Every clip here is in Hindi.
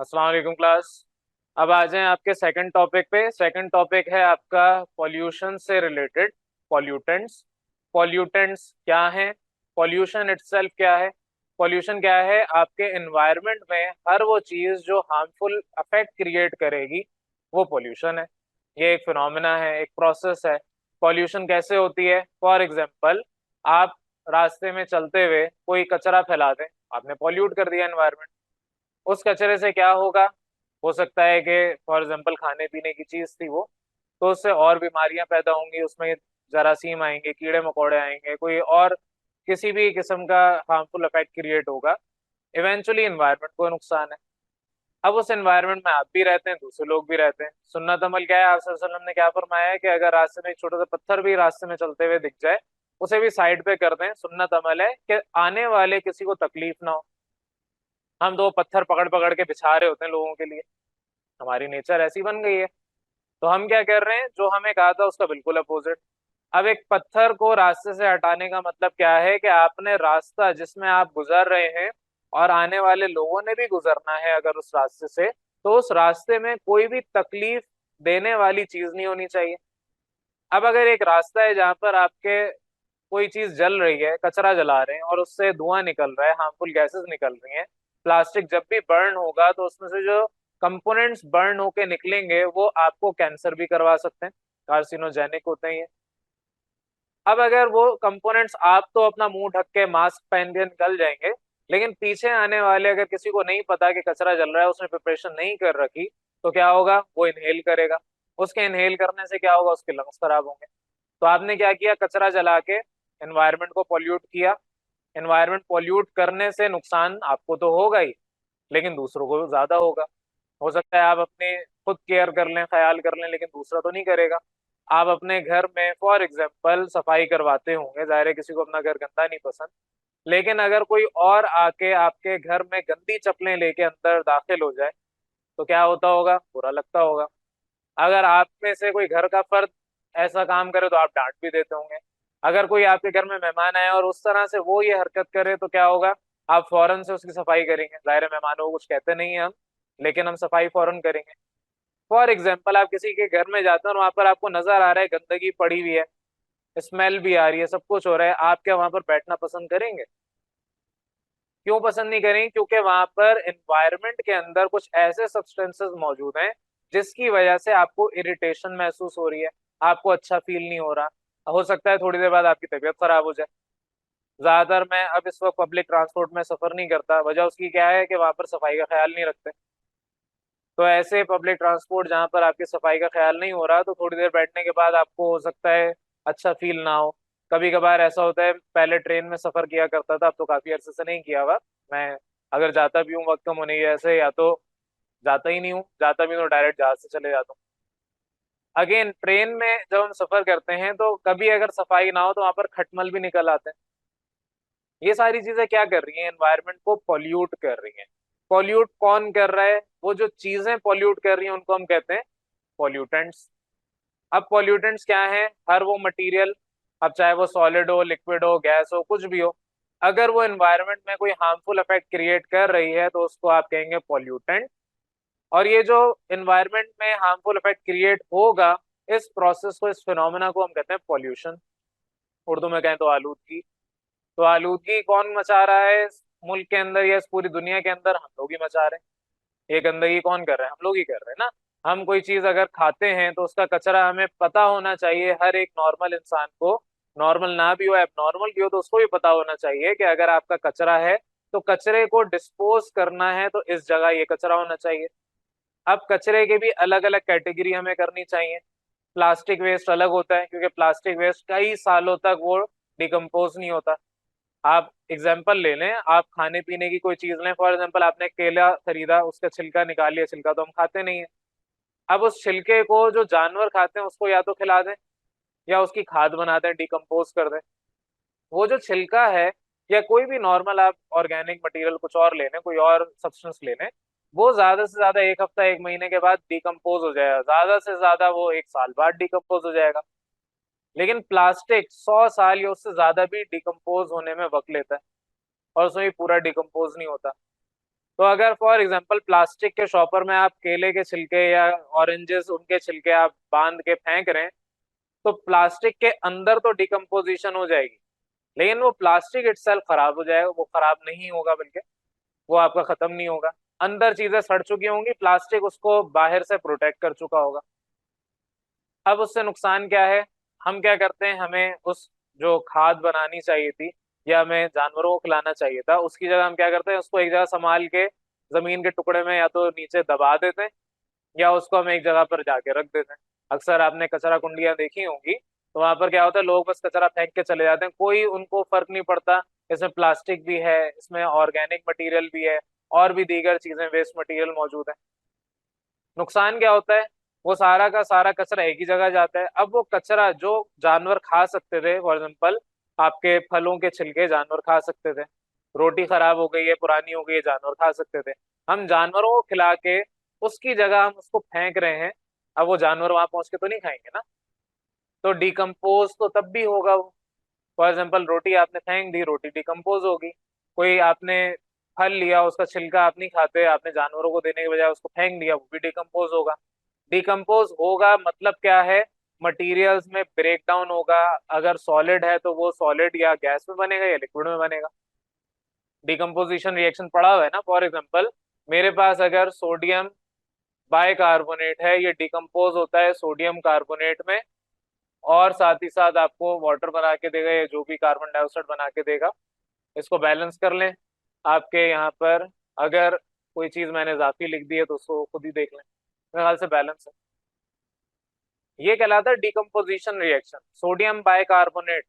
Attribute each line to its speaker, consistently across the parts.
Speaker 1: अस्सलाम वालेकुम क्लास। अब आ जाएं आपके सेकंड टॉपिक पे। सेकंड टॉपिक है आपका पॉल्यूशन से रिलेटेड, पॉल्यूटेंट्स। पॉल्यूटेंट्स क्या हैं? पॉल्यूशन इटसेल्फ क्या है? पॉल्यूशन क्या है? आपके एनवायरनमेंट में हर वो चीज जो हार्मफुल इफेक्ट क्रिएट करेगी, वो पॉल्यूशन है। ये एक फिनोमेना है, एक प्रोसेस है। पॉल्यूशन कैसे होती है? फॉर एग्जाम्पल, आप रास्ते में चलते हुए कोई कचरा फैला दें, आपने पॉल्यूट कर दिया एनवायरनमेंट। उस कचरे से क्या होगा? हो सकता है कि फॉर एग्जाम्पल खाने पीने की चीज थी वो, तो उससे और बीमारियां पैदा होंगी, उसमें जरासीम आएंगे, कीड़े मकोड़े आएंगे, कोई और किसी भी किस्म का हार्मफुल इफेक्ट क्रिएट होगा। इवेंचुअली इन्वायरमेंट को नुकसान है। अब उस एनवायरनमेंट में आप भी रहते हैं, दूसरे लोग भी रहते हैं। सुन्नत अमल क्या है? आप सल्लल्लाहु अलैहि वसल्लम ने क्या फरमाया है कि अगर रास्ते में एक छोटा सा पत्थर भी रास्ते में चलते हुए दिख जाए, उसे भी साइड पे कर दें। सुन्नत अमल है कि आने वाले किसी को तकलीफ ना हो। हम दो पत्थर पकड़ पकड़ के बिछा रहे होते हैं लोगों के लिए, हमारी नेचर ऐसी बन गई है। तो हम क्या कर रहे हैं? जो हमें कहा था उसका बिल्कुल अपोजिट। अब एक पत्थर को रास्ते से हटाने का मतलब क्या है? कि आपने रास्ता जिसमें आप गुजर रहे हैं और आने वाले लोगों ने भी गुजरना है अगर उस रास्ते से, तो उस रास्ते में कोई भी तकलीफ देने वाली चीज नहीं होनी चाहिए। अब अगर एक रास्ता है जहां पर आपके कोई चीज जल रही है, कचरा जला रहे हैं और उससे धुआं निकल रहा है, हार्मफुल गैसेस निकल रही हैं, प्लास्टिक जब भी बर्न होगा तो उसमें से जो कंपोनेंट्स बर्न होके निकलेंगे वो आपको कैंसर भी करवा सकते हैं, कार्सिनोजेनिक होते हैं ये। अब अगर वो कंपोनेंट्स, आप तो अपना मुंह ढक के मास्क पहन के निकल जाएंगे, लेकिन पीछे आने वाले अगर किसी को नहीं पता कि कचरा जल रहा है, उसने प्रिपरेशन नहीं कर रखी, तो क्या होगा? वो इनहेल करेगा। उसके इनहेल करने से क्या होगा? उसके लंग्स खराब होंगे। तो आपने क्या किया? कचरा जला के एनवायरनमेंट को पॉल्यूट किया। एनवायरनमेंट पॉल्यूट करने से नुकसान आपको तो होगा ही, लेकिन दूसरों को ज्यादा होगा। हो सकता है आप अपने खुद केयर कर लें, ख्याल कर लें, लेकिन दूसरा तो नहीं करेगा। आप अपने घर में फॉर एग्जाम्पल सफाई करवाते होंगे, जाहिर है किसी को अपना घर गंदा नहीं पसंद, लेकिन अगर कोई और आके आपके घर में गंदी चप्पलें लेके अंदर दाखिल हो जाए, तो क्या होता होगा? बुरा लगता होगा। अगर आप में से कोई घर का फर्द ऐसा काम करे तो आप डांट भी देते होंगे। अगर कोई आपके घर में मेहमान आए और उस तरह से वो ये हरकत करे, तो क्या होगा? आप फौरन से उसकी सफाई करेंगे। जाहिर है मेहमानों को कुछ कहते नहीं है हम, लेकिन हम सफाई फौरन करेंगे। फॉर एग्जाम्पल, आप किसी के घर में जाते हैं और वहां पर आपको नजर आ रहा है गंदगी पड़ी हुई है, स्मेल भी आ रही है, सब कुछ हो रहा है, आप क्या वहां पर बैठना पसंद करेंगे? क्यों पसंद नहीं करेंगे? क्योंकि वहां पर एनवायरनमेंट के अंदर कुछ ऐसे सब्सटेंसेस मौजूद हैं जिसकी वजह से आपको इरिटेशन महसूस हो रही है, आपको अच्छा फील नहीं हो रहा। हो सकता है थोड़ी देर बाद आपकी तबीयत खराब हो जाए। ज्यादातर मैं अब इस वक्त पब्लिक ट्रांसपोर्ट में सफर नहीं करता, वजह उसकी क्या है कि वहां पर सफाई का ख्याल नहीं रखते। तो ऐसे पब्लिक ट्रांसपोर्ट जहां पर आपकी सफाई का ख्याल नहीं हो रहा, तो थोड़ी देर बैठने के बाद आपको हो सकता है अच्छा फील ना हो। कभी कभार ऐसा होता है, पहले ट्रेन में सफर किया करता था, अब तो काफी अरसे से नहीं किया हुआ मैं। अगर जाता भी हूँ वक्त कम होने की वजह से, या तो जाता ही नहीं हूँ, जाता भी तो डायरेक्ट जहाज से चले जाता हूँ। अगेन, ट्रेन में जब हम सफर करते हैं तो कभी अगर सफाई ना हो तो वहां पर खटमल भी निकल आते हैं। ये सारी चीजें क्या कर रही हैं? एनवायरनमेंट को पॉल्यूट कर रही हैं। पॉल्यूट कौन कर रहा है? वो जो चीजें पॉल्यूट कर रही हैं उनको हम कहते हैं पॉल्यूटेंट्स। अब पॉल्यूटेंट्स क्या है? हर वो मटेरियल, अब चाहे वो सॉलिड हो, लिक्विड हो, गैस हो, कुछ भी हो, अगर वो एनवायरनमेंट में कोई हार्मफुल इफेक्ट क्रिएट कर रही है तो उसको आप कहेंगे पॉल्यूटेंट। और ये जो एनवायरनमेंट में हार्मफुल इफेक्ट क्रिएट होगा, इस प्रोसेस को, इस फिनोमेना को हम कहते हैं पॉल्यूशन। उर्दू में कहें तो आलूदगी। तो आलूदगी कौन मचा रहा है इस मुल्क के अंदर या इस पूरी दुनिया के अंदर? हम लोग ही मचा रहे हैं। ये गंदगी कौन कर रहा है? हम लोग ही कर रहे हैं ना। हम कोई चीज अगर खाते हैं तो उसका कचरा हमें पता होना चाहिए, हर एक नॉर्मल इंसान को, नॉर्मल ना भी हो, एबनॉर्मल भी हो, तो उसको भी पता होना चाहिए कि अगर आपका कचरा है तो कचरे को डिस्पोज करना है तो इस जगह ये कचरा होना चाहिए। अब कचरे के भी अलग अलग कैटेगरी हमें करनी चाहिए। प्लास्टिक वेस्ट अलग होता है, क्योंकि प्लास्टिक वेस्ट कई सालों तक वो डिकम्पोज नहीं होता। आप एग्जाम्पल ले लें, आप खाने पीने की कोई चीज लें, फॉर एग्जाम्पल आपने केला खरीदा, उसका छिलका निकाल लिया, छिलका तो हम खाते नहीं है। अब उस छिलके को जो जानवर खाते हैं उसको या तो खिला दें या उसकी खाद बना दें, डिकम्पोज कर दें। वो जो छिलका है, या कोई भी नॉर्मल आप ऑर्गेनिक मटेरियल कुछ और ले लें, कोई और सब्सटेंस ले लें, वो ज्यादा से ज्यादा एक हफ्ता एक महीने के बाद डिकम्पोज हो जाएगा, ज्यादा से ज्यादा वो एक साल बाद डिकम्पोज हो जाएगा। लेकिन प्लास्टिक 100 साल या उससे ज्यादा भी डिकम्पोज होने में वक्त लेता है, और उसमें भी पूरा डिकम्पोज नहीं होता। तो अगर फॉर एग्जांपल प्लास्टिक के शॉपर में आप केले के छिलके या ऑरेंजेस उनके छिलके आप बांध के फेंक रहे हैं, तो प्लास्टिक के अंदर तो डिकम्पोजिशन हो जाएगी, लेकिन वो प्लास्टिक इटसेल्फ खराब हो जाएगा, वो खराब नहीं होगा, बल्कि वो आपका खत्म नहीं होगा। अंदर चीजें सड़ चुकी होंगी, प्लास्टिक उसको बाहर से प्रोटेक्ट कर चुका होगा। अब उससे नुकसान क्या है, हम क्या करते हैं, हमें उस जो खाद बनानी चाहिए थी या हमें जानवरों को खिलाना चाहिए था, उसकी जगह हम क्या करते हैं, उसको एक जगह संभाल के जमीन के टुकड़े में या तो नीचे दबा देते हैं, या उसको हम एक जगह पर जाके रख देते हैं। अक्सर आपने कचरा कुंडियां देखी होंगी, तो वहां पर क्या होता है, लोग बस कचरा फेंक के चले जाते हैं, कोई उनको फर्क नहीं पड़ता इसमें प्लास्टिक भी है, इसमें ऑर्गेनिक मटेरियल भी है, और भी दीगर चीजें वेस्ट मटेरियल मौजूद है। नुकसान क्या होता है, वो सारा का सारा कचरा एक ही जगह जाता है। अब वो कचरा जो जानवर खा सकते थे, फॉर एग्जाम्पल आपके फलों के छिलके जानवर खा सकते थे, रोटी खराब हो गई है, पुरानी हो गई है, जानवर खा सकते थे, हम जानवरों को खिला के उसकी जगह हम उसको फेंक रहे हैं। अब वो जानवर वहां पहुंच के तो नहीं खाएंगे ना, तो डिकम्पोज तो तब भी होगा वो। फॉर एग्जाम्पल रोटी आपने फेंक दी, रोटी डिकम्पोज होगी। कोई आपने फल लिया, उसका छिलका आप नहीं खाते, आपने जानवरों को देने के बजाय उसको फेंक दिया, वो भी डिकम्पोज होगा। डिकम्पोज होगा मतलब क्या है, मटेरियल्स में ब्रेक डाउन होगा। अगर सॉलिड है तो वो सॉलिड या गैस में बनेगा या लिक्विड में बनेगा। डिकम्पोजिशन रिएक्शन पढ़ा हुआ है ना, फॉर एग्जाम्पल मेरे पास अगर सोडियम बाइकार्बोनेट है, ये डिकम्पोज होता है सोडियम कार्बोनेट में, और साथ ही साथ आपको वाटर बना के देगा, या जो भी कार्बन डाइऑक्साइड बना के देगा। इसको बैलेंस कर लें आपके यहाँ पर। अगर कोई चीज मैंने इजाफी लिख दी है तो उसको खुद ही देख लें, मेरे ख्याल से बैलेंस है। ये कहलाता है डिकम्पोजिशन रिएक्शन। सोडियम बाइकार्बोनेट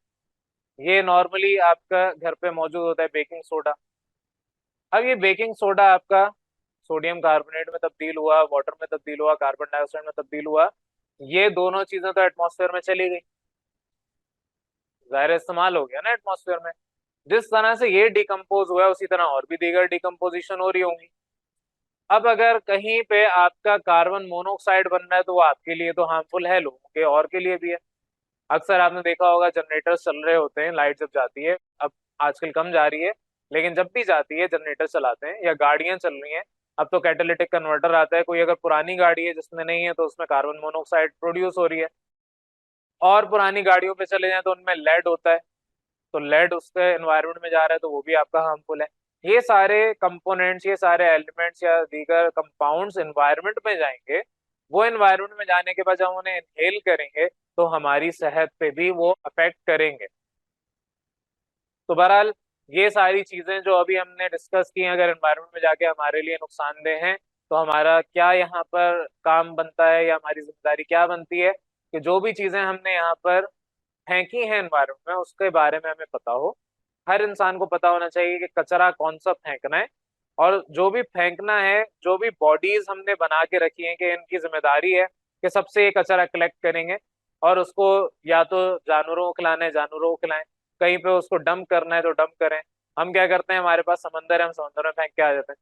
Speaker 1: ये नॉर्मली आपका घर पे मौजूद होता है, बेकिंग सोडा। अब ये बेकिंग सोडा आपका सोडियम कार्बोनेट में तब्दील हुआ, वाटर में तब्दील हुआ, कार्बन डाइऑक्साइड में तब्दील हुआ, ये दोनों चीजें तो एटमॉस्फेयर में चली गई, जाहिर इस्तेमाल हो गया ना एटमॉस्फेयर में। जिस तरह से ये डिकम्पोज हुआ है, उसी तरह और भी दीगर डिकम्पोजिशन हो रही होंगी। अब अगर कहीं पे आपका कार्बन मोनोऑक्साइड बन रहा है, तो वो आपके लिए तो हार्मफुल है, लोगों के और के लिए भी है। अक्सर आपने देखा होगा जनरेटर चल रहे होते हैं, लाइट जब जाती है, अब आजकल कम जा रही है, लेकिन जब भी जाती है जनरेटर चलाते हैं, या गाड़ियां चल रही हैं, अब तो कैटालिटिक कन्वर्टर आता है। कोई अगर पुरानी गाड़ी है जिसमें नहीं है, तो उसमें कार्बन मोनोऑक्साइड प्रोड्यूस हो रही है। और पुरानी गाड़ियों पे चले जाएं तो उनमें लेड होता है, तो लेड उसके एनवायरनमेंट में जा रहा है, तो वो भी आपका हार्मफुल है। ये सारे कंपोनेंट्स, ये सारे एलिमेंट्स या दीगर कंपाउंड्स एनवायरनमेंट में जाएंगे। वो एनवायरनमेंट में जाने के बाद जब हम उन्हें इनहेल करेंगे, तो हमारी सेहत पे भी वो अफेक्ट करेंगे। तो बहरहाल ये सारी चीजें जो अभी हमने डिस्कस की हैं, अगर एनवायरनमेंट में जाके हमारे लिए नुकसानदेह हैं, तो हमारा क्या यहाँ पर काम बनता है, या हमारी जिम्मेदारी क्या बनती है, कि जो भी चीजें हमने यहाँ पर फेंकी है एनवायरनमेंट में, उसके बारे में हमें पता हो। हर इंसान को पता होना चाहिए कि कचरा कौन सा फेंकना है, और जो भी फेंकना है, जो भी बॉडीज हमने बना के रखी हैं कि इनकी जिम्मेदारी है कि सबसे ये कचरा कलेक्ट करेंगे, और उसको या तो जानवरों को खिलाना है, जानवरों को खिलाएं, कहीं पे उसको डंप करना है तो डंप करें। हम क्या करते हैं, हमारे पास समंदर है, हम समंदर में फेंक के आ जाते हैं,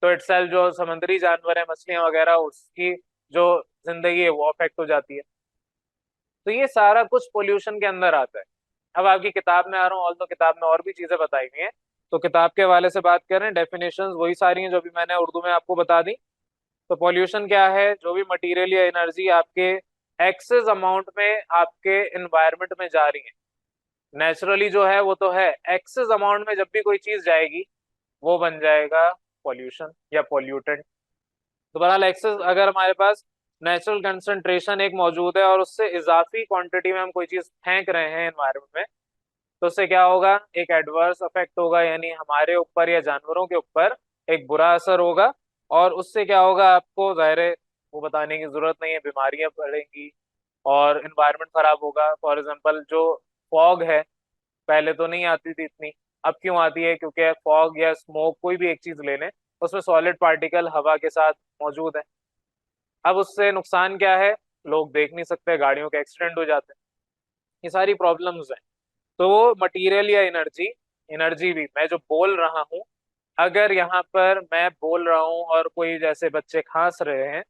Speaker 1: तो इटसेल्फ जो समुद्री जानवर है, मछलियां वगैरह, उसकी जो जिंदगी है वो अफेक्ट हो जाती है। तो ये सारा कुछ पोल्यूशन के अंदर आता है। अब आपकी किताब में आ रहा हूँ, और तो किताब में और भी चीजें बताई हुई हैं, तो किताब के हवाले से बात करें, डेफिनेशंस वही सारी हैं जो भी मैंने उर्दू में आपको बता दी। तो पॉल्यूशन क्या है, जो भी मटेरियल या एनर्जी आपके एक्सेस अमाउंट में आपके एनवायरनमेंट में जा रही है, नेचुरली जो है वो तो है, एक्सेस अमाउंट में जब भी कोई चीज जाएगी, वो बन जाएगा पॉल्यूशन या पॉल्यूटेंट। तो बहरहाल एक्सेस, अगर हमारे पास नेचुरल कंसंट्रेशन एक मौजूद है, और उससे इजाफी क्वांटिटी में हम कोई चीज फेंक रहे हैं एनवायरनमेंट में, तो उससे क्या होगा, एक एडवर्स इफेक्ट होगा, यानी हमारे ऊपर या जानवरों के ऊपर एक बुरा असर होगा। और उससे क्या होगा, आपको जाहिर है वो बताने की जरूरत नहीं है, बीमारियां बढ़ेंगी और एनवायरनमेंट खराब होगा। फॉर एग्जांपल जो फॉग है, पहले तो नहीं आती थी इतनी, अब क्यों आती है, क्योंकि फॉग या स्मोक कोई भी एक चीज ले लें, उसमें सॉलिड पार्टिकल हवा के साथ मौजूद है। अब उससे नुकसान क्या है, लोग देख नहीं सकते, गाड़ियों के एक्सीडेंट हो जाते हैं, ये सारी प्रॉब्लम्स हैं। तो वो मटेरियल या एनर्जी, एनर्जी भी मैं जो बोल रहा हूँ, अगर यहाँ पर मैं बोल रहा हूँ और कोई जैसे बच्चे खांस रहे हैं,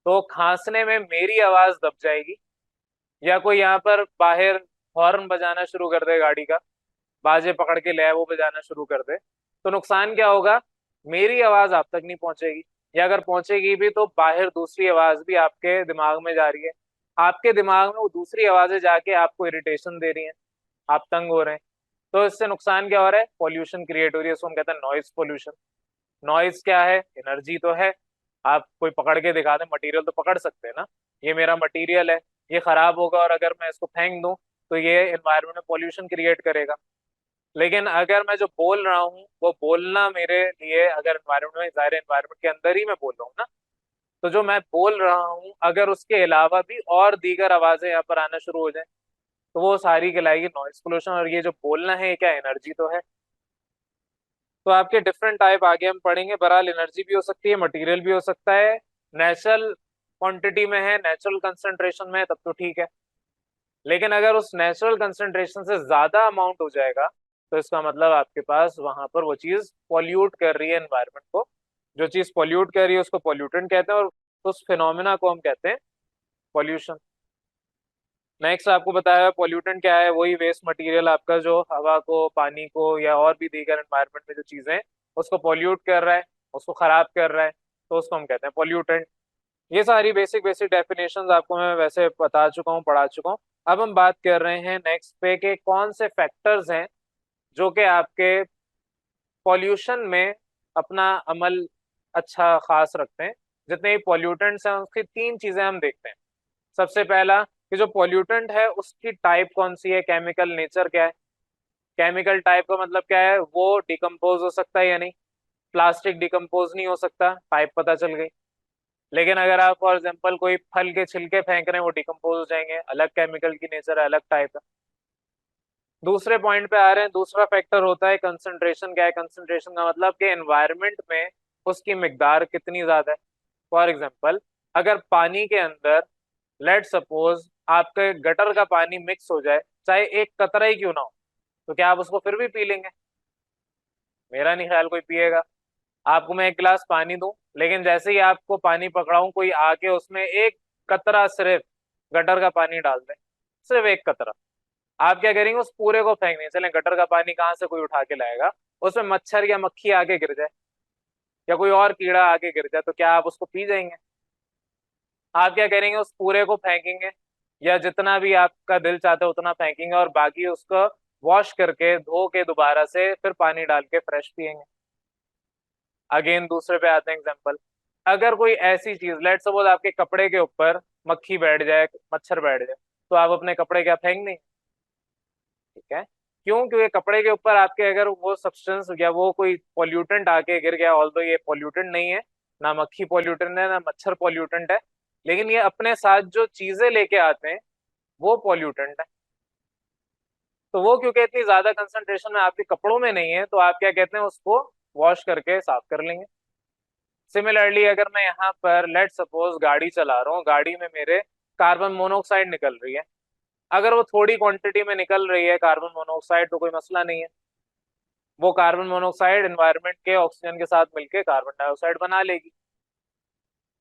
Speaker 1: तो खांसने में मेरी आवाज दब जाएगी, या कोई यहाँ पर बाहर हॉर्न बजाना शुरू कर दे, गाड़ी का बाजे पकड़ के ले आए, वो बजाना शुरू कर दे, तो नुकसान क्या होगा? मेरी आवाज आप तक नहीं पहुंचेगी, या अगर पहुंचेगी भी तो बाहर दूसरी आवाज भी आपके दिमाग में जा रही है, आपके दिमाग में वो दूसरी आवाजें जाके आपको इरिटेशन दे रही हैं, आप तंग हो रहे हैं। तो इससे नुकसान क्या हो रहा है? पॉल्यूशन क्रिएट हो रही है, इसको हम कहते हैं नॉइज पोल्यूशन। नॉइज क्या है? एनर्जी तो है। आप कोई पकड़ के दिखा दें, मटेरियल तो पकड़ सकते हैं ना, ये मेरा मटेरियल है, ये खराब होगा और अगर मैं इसको फेंक दूं तो ये एनवायरमेंट में पॉल्यूशन क्रिएट करेगा। लेकिन अगर मैं जो बोल रहा हूँ वो बोलना मेरे लिए, अगर एनवायरमेंट में, जाहिर एनवायरमेंट के अंदर ही मैं बोल रहा हूँ ना, तो जो मैं बोल रहा हूँ अगर उसके अलावा भी और दीगर आवाजें यहाँ पर आना शुरू हो जाए तो वो सारी कहलाएगी नॉइज पोल्यूशन। और ये जो बोलना है ये क्या, एनर्जी तो है। तो आपके डिफरेंट टाइप आगे हम पढ़ेंगे। बहरहाल एनर्जी भी हो सकती है, मटेरियल भी हो सकता है, नेचुरल क्वांटिटी में है, नेचुरल कंसंट्रेशन में है, तब तो ठीक है। लेकिन अगर उस नेचुरल कंसंट्रेशन से ज्यादा अमाउंट हो जाएगा तो इसका मतलब आपके पास वहां पर वो चीज पॉल्यूट कर रही है एनवायरनमेंट को। जो चीज पॉल्यूट कर रही है उसको पॉल्यूटेंट कहते हैं, और उस फिनोमिना को हम कहते हैं पॉल्यूशन। नेक्स्ट आपको बताया पॉल्यूटेंट क्या है, वही वेस्ट मटेरियल आपका जो हवा को, पानी को या और भी दीगर एनवायरनमेंट में जो चीजें हैं उसको पॉल्यूट कर रहा है, उसको खराब कर रहा है, तो उसको हम कहते हैं पॉल्यूटेंट। ये सारी बेसिक बेसिक डेफिनेशंस आपको मैं वैसे बता चुका हूँ, पढ़ा चुका हूँ। अब हम बात कर रहे हैं नेक्स्ट पे कि कौन से फैक्टर्स हैं जो कि आपके पॉल्यूशन में अपना अमल अच्छा खास रखते हैं। जितने भी पॉल्यूटेंट्स हैं उसकी तीन चीजें हम देखते हैं। सबसे पहला कि जो पॉल्यूटेंट है उसकी टाइप कौन सी है, केमिकल नेचर क्या है। केमिकल टाइप का मतलब क्या है? वो डिकम्पोज हो सकता है या नहीं। प्लास्टिक डिकम्पोज नहीं हो सकता, टाइप पता चल गई। लेकिन अगर आप फॉर एग्जाम्पल कोई फल के छिलके फेंक रहे हैं वो डिकम्पोज हो जाएंगे, अलग केमिकल की नेचर है, अलग टाइप है। दूसरे पॉइंट पे आ रहे हैं, दूसरा फैक्टर होता है कंसंट्रेशन। क्या है कंसंट्रेशन का मतलब? कि एनवायरनमेंट में उसकी मिकदार कितनी ज्यादा है। फॉर एग्जाम्पल अगर पानी के अंदर लेट सपोज आपके गटर का पानी मिक्स हो जाए, चाहे एक कतरा ही क्यों ना हो, तो क्या आप उसको फिर भी पी लेंगे? मेरा नहीं ख्याल कोई पिएगा। आपको मैं एक गिलास पानी दूं, लेकिन जैसे ही आपको पानी पकड़ाऊं कोई आके उसमें एक कतरा सिर्फ गटर का पानी डाल दे, सिर्फ एक कतरा, आप क्या करेंगे? उस पूरे को फेंक नहीं, चलें गटर का पानी कहाँ से कोई उठा के लाएगा, उसमें मच्छर या मक्खी आके गिर जाए या कोई और कीड़ा आके गिर जाए, तो क्या आप उसको पी जाएंगे? आप क्या करेंगे? उस पूरे को फेंकेंगे, या जितना भी आपका दिल चाहता है उतना फेंकेंगे और बाकी उसको वॉश करके धो के दोबारा से फिर पानी डाल के फ्रेश पियेंगे। अगेन दूसरे पे आते हैं एग्जांपल। अगर कोई ऐसी चीज लेट सपोज आपके कपड़े के ऊपर मक्खी बैठ जाए, मच्छर बैठ जाए, तो आप अपने कपड़े क्या फेंक देंगे? ठीक है। क्यों? क्योंकि कपड़े के ऊपर आपके अगर वो सब्सटेंस या वो कोई पॉल्यूटेंट आके गिर गया, ऑल्दो ये पॉल्यूटेंट नहीं है, ना मक्खी पॉल्यूटेंट है ना मच्छर पॉल्यूटेंट है, लेकिन ये अपने साथ जो चीजें लेके आते हैं वो पॉल्यूटेंट है। तो वो क्योंकि इतनी ज्यादा कंसंट्रेशन में आपके कपड़ों में नहीं है, तो आप क्या कहते हैं? उसको वॉश करके साफ कर लेंगे। सिमिलरली अगर मैं यहाँ पर लेट सपोज गाड़ी चला रहा हूँ, गाड़ी में मेरे कार्बन मोनोऑक्साइड निकल रही है, अगर वो थोड़ी क्वांटिटी में निकल रही है कार्बन मोनोऑक्साइड तो कोई मसला नहीं है, वो कार्बन मोनोऑक्साइड एनवायरनमेंट के ऑक्सीजन के साथ मिलके कार्बन डाइऑक्साइड बना लेगी।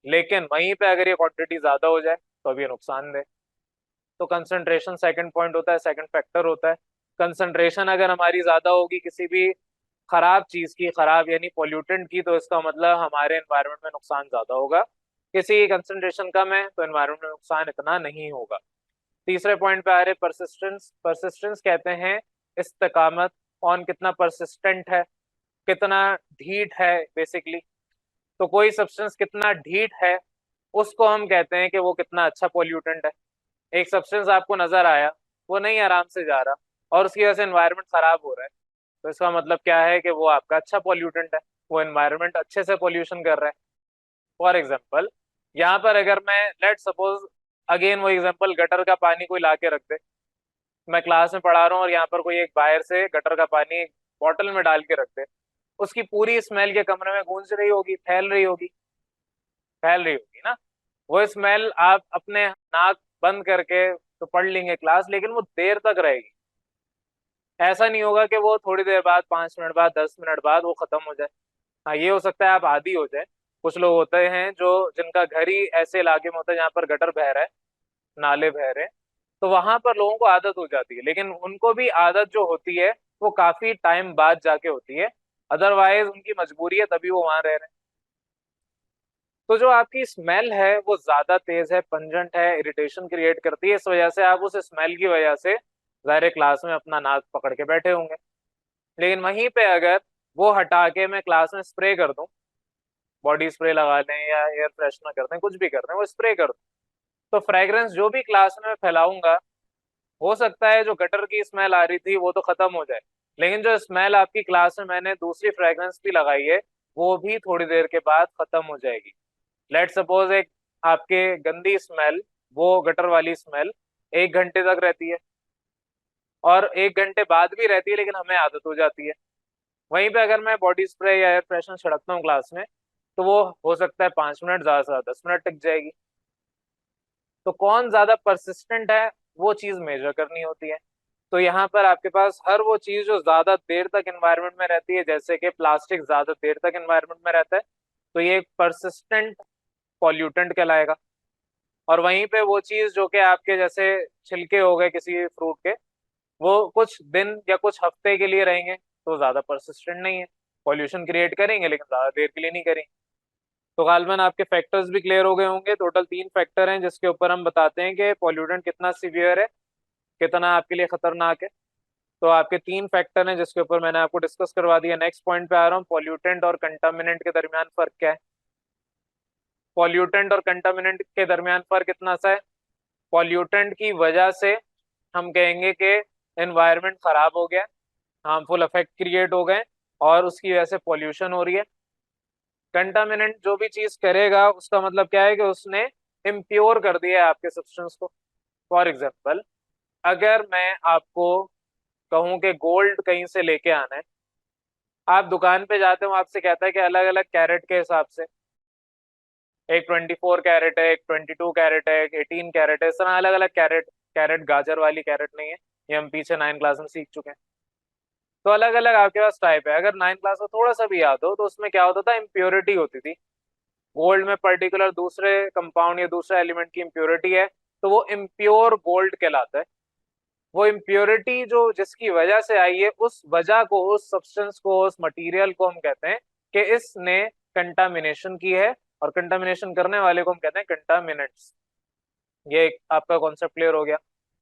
Speaker 1: लेकिन वहीं पे अगर ये क्वांटिटी ज्यादा हो जाए तो अभी नुकसानदेह। तो कंसंट्रेशन सेकंड पॉइंट होता है, सेकंड फैक्टर होता है। कंसंट्रेशन अगर हमारी ज्यादा होगी किसी भी खराब चीज की, खराब यानी पॉल्यूटेंट की, तो इसका मतलब हमारे एनवायरनमेंट में नुकसान ज्यादा होगा। किसी की कंसंट्रेशन कम है तो एनवायरनमेंट में नुकसान इतना नहीं होगा। तीसरे पॉइंट पे आ रहे परसिस्टेंस। परसिस्टेंस कहते हैं इस्तेकामत, कौन कितना परसिस्टेंट है, कितना ढीठ है बेसिकली। तो कोई सब्सटेंस कितना ढीठ है उसको हम कहते हैं कि वो कितना अच्छा पॉल्यूटेंट है। एक सब्सटेंस आपको नजर आया, वो नहीं आराम से जा रहा और उसकी वजह से एनवायरनमेंट खराब हो रहा है, तो इसका मतलब क्या है? कि वो आपका अच्छा पॉल्यूटेंट है, वो एनवायरनमेंट अच्छे से पॉल्यूशन कर रहा है। फॉर एग्जाम्पल यहाँ पर अगर मैं लेट सपोज अगेन वो एग्जाम्पल गटर का पानी कोई ला के रख दे, मैं क्लास में पढ़ा रहा हूँ और यहाँ पर कोई एक बाहर से गटर का पानी एक बॉटल में डाल के रख दे, उसकी पूरी स्मेल के कमरे में गूंज रही होगी, फैल रही होगी, फैल रही होगी ना। वो स्मेल आप अपने नाक बंद करके तो पढ़ लेंगे क्लास, लेकिन वो देर तक रहेगी। ऐसा नहीं होगा कि वो थोड़ी देर बाद, 5 मिनट बाद, 10 मिनट बाद वो खत्म हो जाए। हाँ ये हो सकता है आप आदी हो जाए। कुछ लोग होते हैं जो जिनका घर ही ऐसे इलाके में होता है जहाँ पर गटर बह रहा है, नाले बह रहे हैं, तो वहां पर लोगों को आदत हो जाती है, लेकिन उनको भी आदत जो होती है वो काफी टाइम बाद जाके होती है, अदरवाइज उनकी मजबूरी है तभी वो वहां रह रहे हैं। तो जो आपकी स्मेल है वो ज्यादा तेज है, पंजेंट है, इरिटेशन क्रिएट करती है, इस वजह से आप उस स्मेल की वजह से ज़ाहिर है क्लास में अपना नाक पकड़ के बैठे होंगे। लेकिन वहीं पे अगर वो हटा के मैं क्लास में स्प्रे कर दूं, बॉडी स्प्रे लगा लें या एयर फ्रेशनर कर दें, कुछ भी कर दें, वो स्प्रे कर दूं, तो फ्रेग्रेंस जो भी क्लास में फैलाऊंगा, हो सकता है जो गटर की स्मेल आ रही थी वो तो खत्म हो जाए, लेकिन जो स्मेल आपकी क्लास में मैंने दूसरी फ्रेग्रेंस भी लगाई है वो भी थोड़ी देर के बाद खत्म हो जाएगी। लेट सपोज एक आपके गंदी स्मेल, वो गटर वाली स्मेल 1 घंटे तक रहती है और 1 घंटे बाद भी रहती है, लेकिन हमें आदत हो जाती है। वहीं पे अगर मैं बॉडी स्प्रे या एयर फ्रेशनर छिड़कता हूँ क्लास में, तो वो हो सकता है 5 मिनट, ज्यादा से ज्यादा 10 मिनट टिक जाएगी। तो कौन ज्यादा परसिस्टेंट है वो चीज मेजर करनी होती है। तो यहाँ पर आपके पास हर वो चीज जो ज्यादा देर तक एनवायरनमेंट में रहती है, जैसे कि प्लास्टिक ज्यादा देर तक एनवायरनमेंट में रहता है, तो ये एक परसिस्टेंट पॉल्यूटेंट कहलाएगा। और वहीं पे वो चीज जो कि आपके जैसे छिलके हो गए किसी फ्रूट के, वो कुछ दिन या कुछ हफ्ते के लिए रहेंगे, तो ज्यादा परसिस्टेंट नहीं है, पॉल्यूशन क्रिएट करेंगे लेकिन ज्यादा देर के लिए नहीं करेंगे। तो गालबन आपके फैक्टर्स भी क्लियर हो गए होंगे। टोटल 3 फैक्टर हैं जिसके ऊपर हम बताते हैं कि पॉल्यूटेंट कितना सीवियर है, कितना आपके लिए खतरनाक है। तो आपके 3 फैक्टर हैं जिसके ऊपर मैंने आपको डिस्कस करवा दिया। नेक्स्ट पॉइंट पे आ रहा हूँ, पॉल्यूटेंट और कंटामिनेंट के दरमियान फर्क क्या है। पॉल्यूटेंट और कंटामिनेंट के दरमियान फर्क इतना सा है, पॉल्यूटेंट की वजह से हम कहेंगे कि एनवायरनमेंट खराब हो गया, हार्मफुल इफेक्ट क्रिएट हो गए और उसकी वजह से पॉल्यूशन हो रही है। कंटामिनेंट जो भी चीज करेगा उसका मतलब क्या है कि उसने इम्प्योर कर दिया है आपके सब्सटेंस को। फॉर एग्जाम्पल, अगर मैं आपको कहूं कि गोल्ड कहीं से लेके आना है, आप दुकान पे जाते हो, आपसे कहता है कि अलग अलग कैरेट के हिसाब से, एक 24 कैरेट है, एक 22 कैरेट है, एक 18 कैरेट है, इस तरह अलग अलग कैरेट। कैरेट गाजर वाली कैरेट नहीं है, ये हम पीछे 9 क्लास में सीख चुके हैं। तो अलग अलग आपके पास टाइप है। अगर 9 क्लास में थोड़ा सा भी याद हो तो उसमें क्या होता था, इम्प्योरिटी होती थी। गोल्ड में पर्टिकुलर दूसरे कंपाउंड या दूसरे एलिमेंट की इम्प्योरिटी है, तो वो इम्प्योर गोल्ड कहलाता है। वो इम्प्योरिटी जो जिसकी वजह से आई है, उस वजह को, उस सब्सटेंस को, उस मटेरियल को हम कहते हैं कि इसने कंटामिनेशन की है, और कंटामिनेशन करने वाले को हम कहते हैं कंटामिनेंट्स। ये एक आपका कॉन्सेप्ट क्लियर हो गया।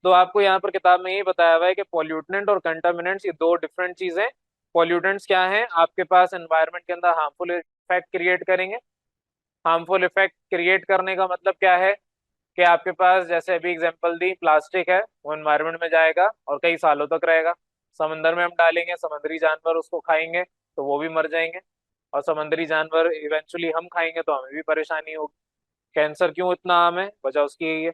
Speaker 1: तो आपको यहाँ पर किताब में ये बताया हुआ है कि पॉल्यूटेंट और कंटामिनेंट्स ये दो डिफरेंट चीजें। पॉल्यूटेंट्स क्या है, आपके पास एनवायरनमेंट के अंदर हार्मफुल इफेक्ट क्रिएट करेंगे। हार्मफुल इफेक्ट क्रिएट करने का मतलब क्या है कि आपके पास जैसे अभी एग्जांपल दी, प्लास्टिक है, वो एनवायरनमेंट में जाएगा और कई सालों तक रहेगा। समंदर में हम डालेंगे, समुद्री जानवर उसको खाएंगे तो वो भी मर जाएंगे, और समुद्री जानवर इवेंचुअली हम खाएंगे तो हमें भी परेशानी होगी। कैंसर क्यों इतना आम है, वजह उसकी यही है।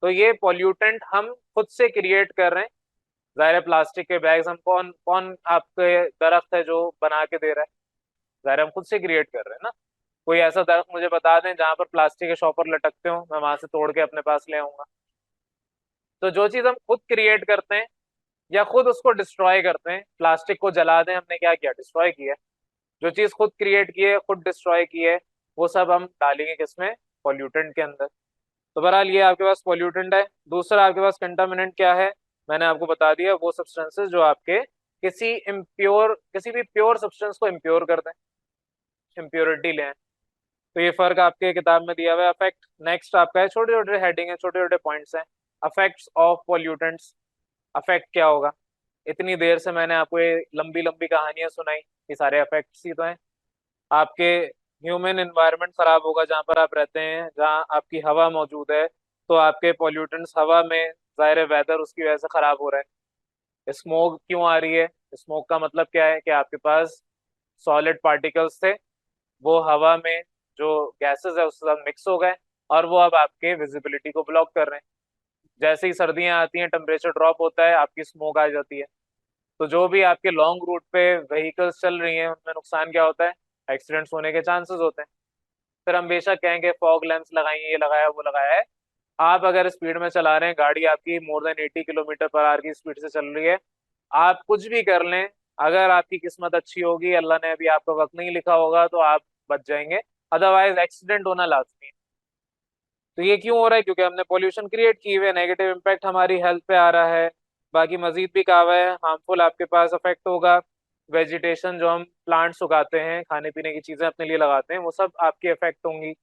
Speaker 1: तो ये पॉल्यूटेंट हम खुद से क्रिएट कर रहे हैं। जाहिर है प्लास्टिक के बैग्स हम कौन कौन आपके दरख्त है जो बना के दे रहा है, जाहिर है हम खुद से क्रिएट कर रहे हैं ना। कोई ऐसा दरख्त मुझे बता दें जहां पर प्लास्टिक के शॉपर लटकते हो, मैं वहां से तोड़ के अपने पास ले आऊंगा। तो जो चीज हम खुद क्रिएट करते हैं या खुद उसको डिस्ट्रॉय करते हैं, प्लास्टिक को जला दें, हमने क्या किया, डिस्ट्रॉय किया। जो चीज खुद क्रिएट की है, खुद डिस्ट्रॉय की है, वो सब हम डालेंगे किसमें, पॉल्यूटेंट के अंदर। तो बहरहाल ये आपके पास पॉल्यूटेंट है। दूसरा आपके पास कंटामिनेंट क्या है, मैंने आपको बता दिया, वो सब्सटेंसेस जो आपके किसी भी प्योर सब्सटेंस को इम्प्योर कर दें, इम्प्योरिटी लें। तो ये फर्क आपके किताब में दिया हुआ है। अफेक्ट नेक्स्ट आपका है, छोटे छोटे हेडिंग है, छोटे छोटे पॉइंट्स हैं। अफेक्ट्स ऑफ पॉल्यूटेंट्स, अफेक्ट क्या होगा। इतनी देर से मैंने आपको ये लंबी लंबी कहानियां सुनाई, ये सारे अफेक्ट्स ही तो हैं। आपके ह्यूमन एनवायरनमेंट खराब होगा जहाँ पर आप रहते हैं, जहाँ आपकी हवा मौजूद है, तो आपके पॉल्यूटेंट्स हवा में, जाहिर है वेदर उसकी वजह से खराब हो रहा है। स्मोक क्यों आ रही है, स्मोक का मतलब क्या है कि आपके पास सॉलिड पार्टिकल्स थे, वो हवा में जो गैसेस है उसके साथ मिक्स हो गए, और वो अब आपके विजिबिलिटी को ब्लॉक कर रहे हैं। जैसे ही सर्दियां आती हैं, टेम्परेचर ड्रॉप होता है, आपकी स्मोक आ जाती है। तो जो भी आपके लॉन्ग रूट पे व्हीकल्स चल रही हैं उनमें नुकसान क्या होता है, एक्सीडेंट्स होने के चांसेस होते हैं। फिर हम बेशक कहेंगे फॉग लैंप्स लगाइए, ये लगाया वो लगाया है, आप अगर स्पीड में चला रहे हैं, गाड़ी आपकी more than 80 kilometre per hour की स्पीड से चल रही है, आप कुछ भी कर लें, अगर आपकी किस्मत अच्छी होगी, अल्लाह ने अभी आपका वक्त नहीं लिखा होगा, तो आप बच जाएंगे, अदरवाइज एक्सीडेंट होना लाजमी है। तो ये क्यों हो रहा है? क्योंकि हमने पॉल्यूशन क्रिएट की हुई है, नेगेटिव इम्पैक्ट हमारी हेल्थ पे आ रहा है। बाकी मजीद भी कहा हुआ है हार्मफुल आपके पास इफेक्ट होगा, वेजिटेशन जो हम प्लांट्स उगाते हैं, खाने पीने की चीजें अपने लिए लगाते हैं, वो सब आपकी इफेक्ट होंगी।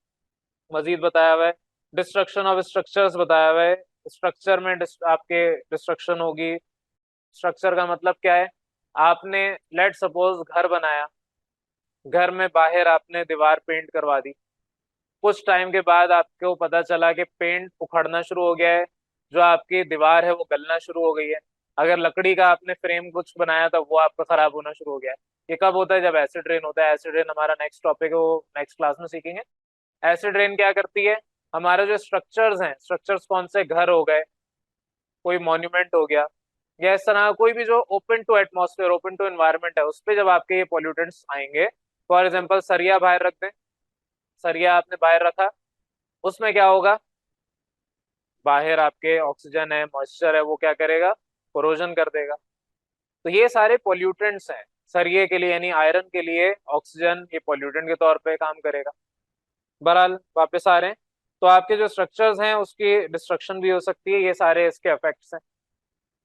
Speaker 1: मजीद बताया हुआ है डिस्ट्रक्शन ऑफ स्ट्रक्चर्स बताया हुआ है, स्ट्रक्चर में आपके डिस्ट्रक्शन होगी। स्ट्रक्चर का मतलब क्या है? आपने लेट सपोज घर बनाया, घर में बाहर आपने दीवार पेंट करवा दी, कुछ टाइम के बाद आपको पता चला कि पेंट उखड़ना शुरू हो गया है, जो आपकी दीवार है वो गलना शुरू हो गई है। अगर लकड़ी का आपने फ्रेम कुछ बनाया था वो आपका खराब होना शुरू हो गया है। ये कब होता है? जब एसिड रेन होता है। एसिड रेन हमारा नेक्स्ट टॉपिक है, वो नेक्स्ट क्लास में सीखेंगे। एसिड रेन क्या करती है? हमारे जो स्ट्रक्चर्स हैं, स्ट्रक्चर्स कौन से? घर हो गए, कोई मॉन्यूमेंट हो गया, या इस तरह कोई भी जो open to atmosphere, open to environment है, उस पे जब आपके ये पॉल्यूटेंट्स आएंगे, फॉर एग्जाम्पल सरिया बाहर रख दें, सरिया आपने बाहर रखा, उसमें क्या होगा? बाहर आपके ऑक्सीजन है, मॉइस्चर है, वो क्या करेगा? कोरोजन कर देगा। तो ये सारे पोल्यूटेंट्स हैं सरिये के लिए, यानी आयरन के लिए ऑक्सीजन ये पोल्यूटेंट के तौर पे काम करेगा। बहरहाल वापस आ रहे हैं, तो आपके जो स्ट्रक्चर्स हैं उसकी डिस्ट्रक्शन भी हो सकती है, ये सारे इसके इफेक्ट्स हैं।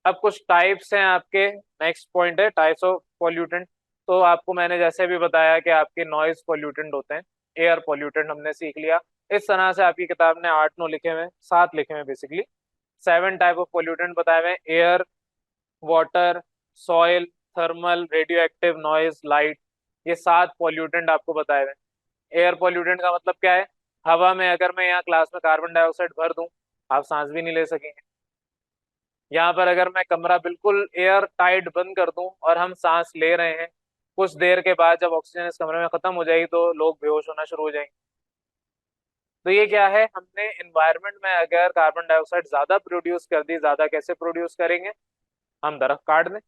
Speaker 1: अब कुछ टाइप्स हैं आपके, नेक्स्ट पॉइंट है टाइप्स ऑफ पोल्यूटेंट। तो आपको मैंने जैसे भी बताया कि आपके नॉइज पोल्यूटेंट होते हैं, एयर पोल्यूटेंट हमने सीख लिया। इस तरह से आपकी किताब ने 8-9 लिखे हुए हैं, 7 लिखे हुए हैं बेसिकली। 7 टाइप ऑफ पोल्यूटेंट बताए हुए हैं, air, water, soil, thermal, radio active, noise, light. ये 7 पोल्यूटेंट आपको बताए हुए हैं। एयर पोल्यूटेंट का मतलब क्या है? हवा में अगर मैं यहाँ क्लास में कार्बन डाइऑक्साइड भर दूं, आप सांस भी नहीं ले सकेंगे। यहाँ पर अगर मैं कमरा बिल्कुल एयर टाइट बंद कर दूं और हम सांस ले रहे हैं, कुछ देर के बाद जब ऑक्सीजन इस कमरे में खत्म हो जाएगी तो लोग बेहोश होना शुरू हो जाएंगे। तो ये क्या है? हमने इन्वायरमेंट में अगर कार्बन डाइऑक्साइड ज्यादा प्रोड्यूस कर दी, ज्यादा कैसे प्रोड्यूस करेंगे? हम दरख्त काट दें।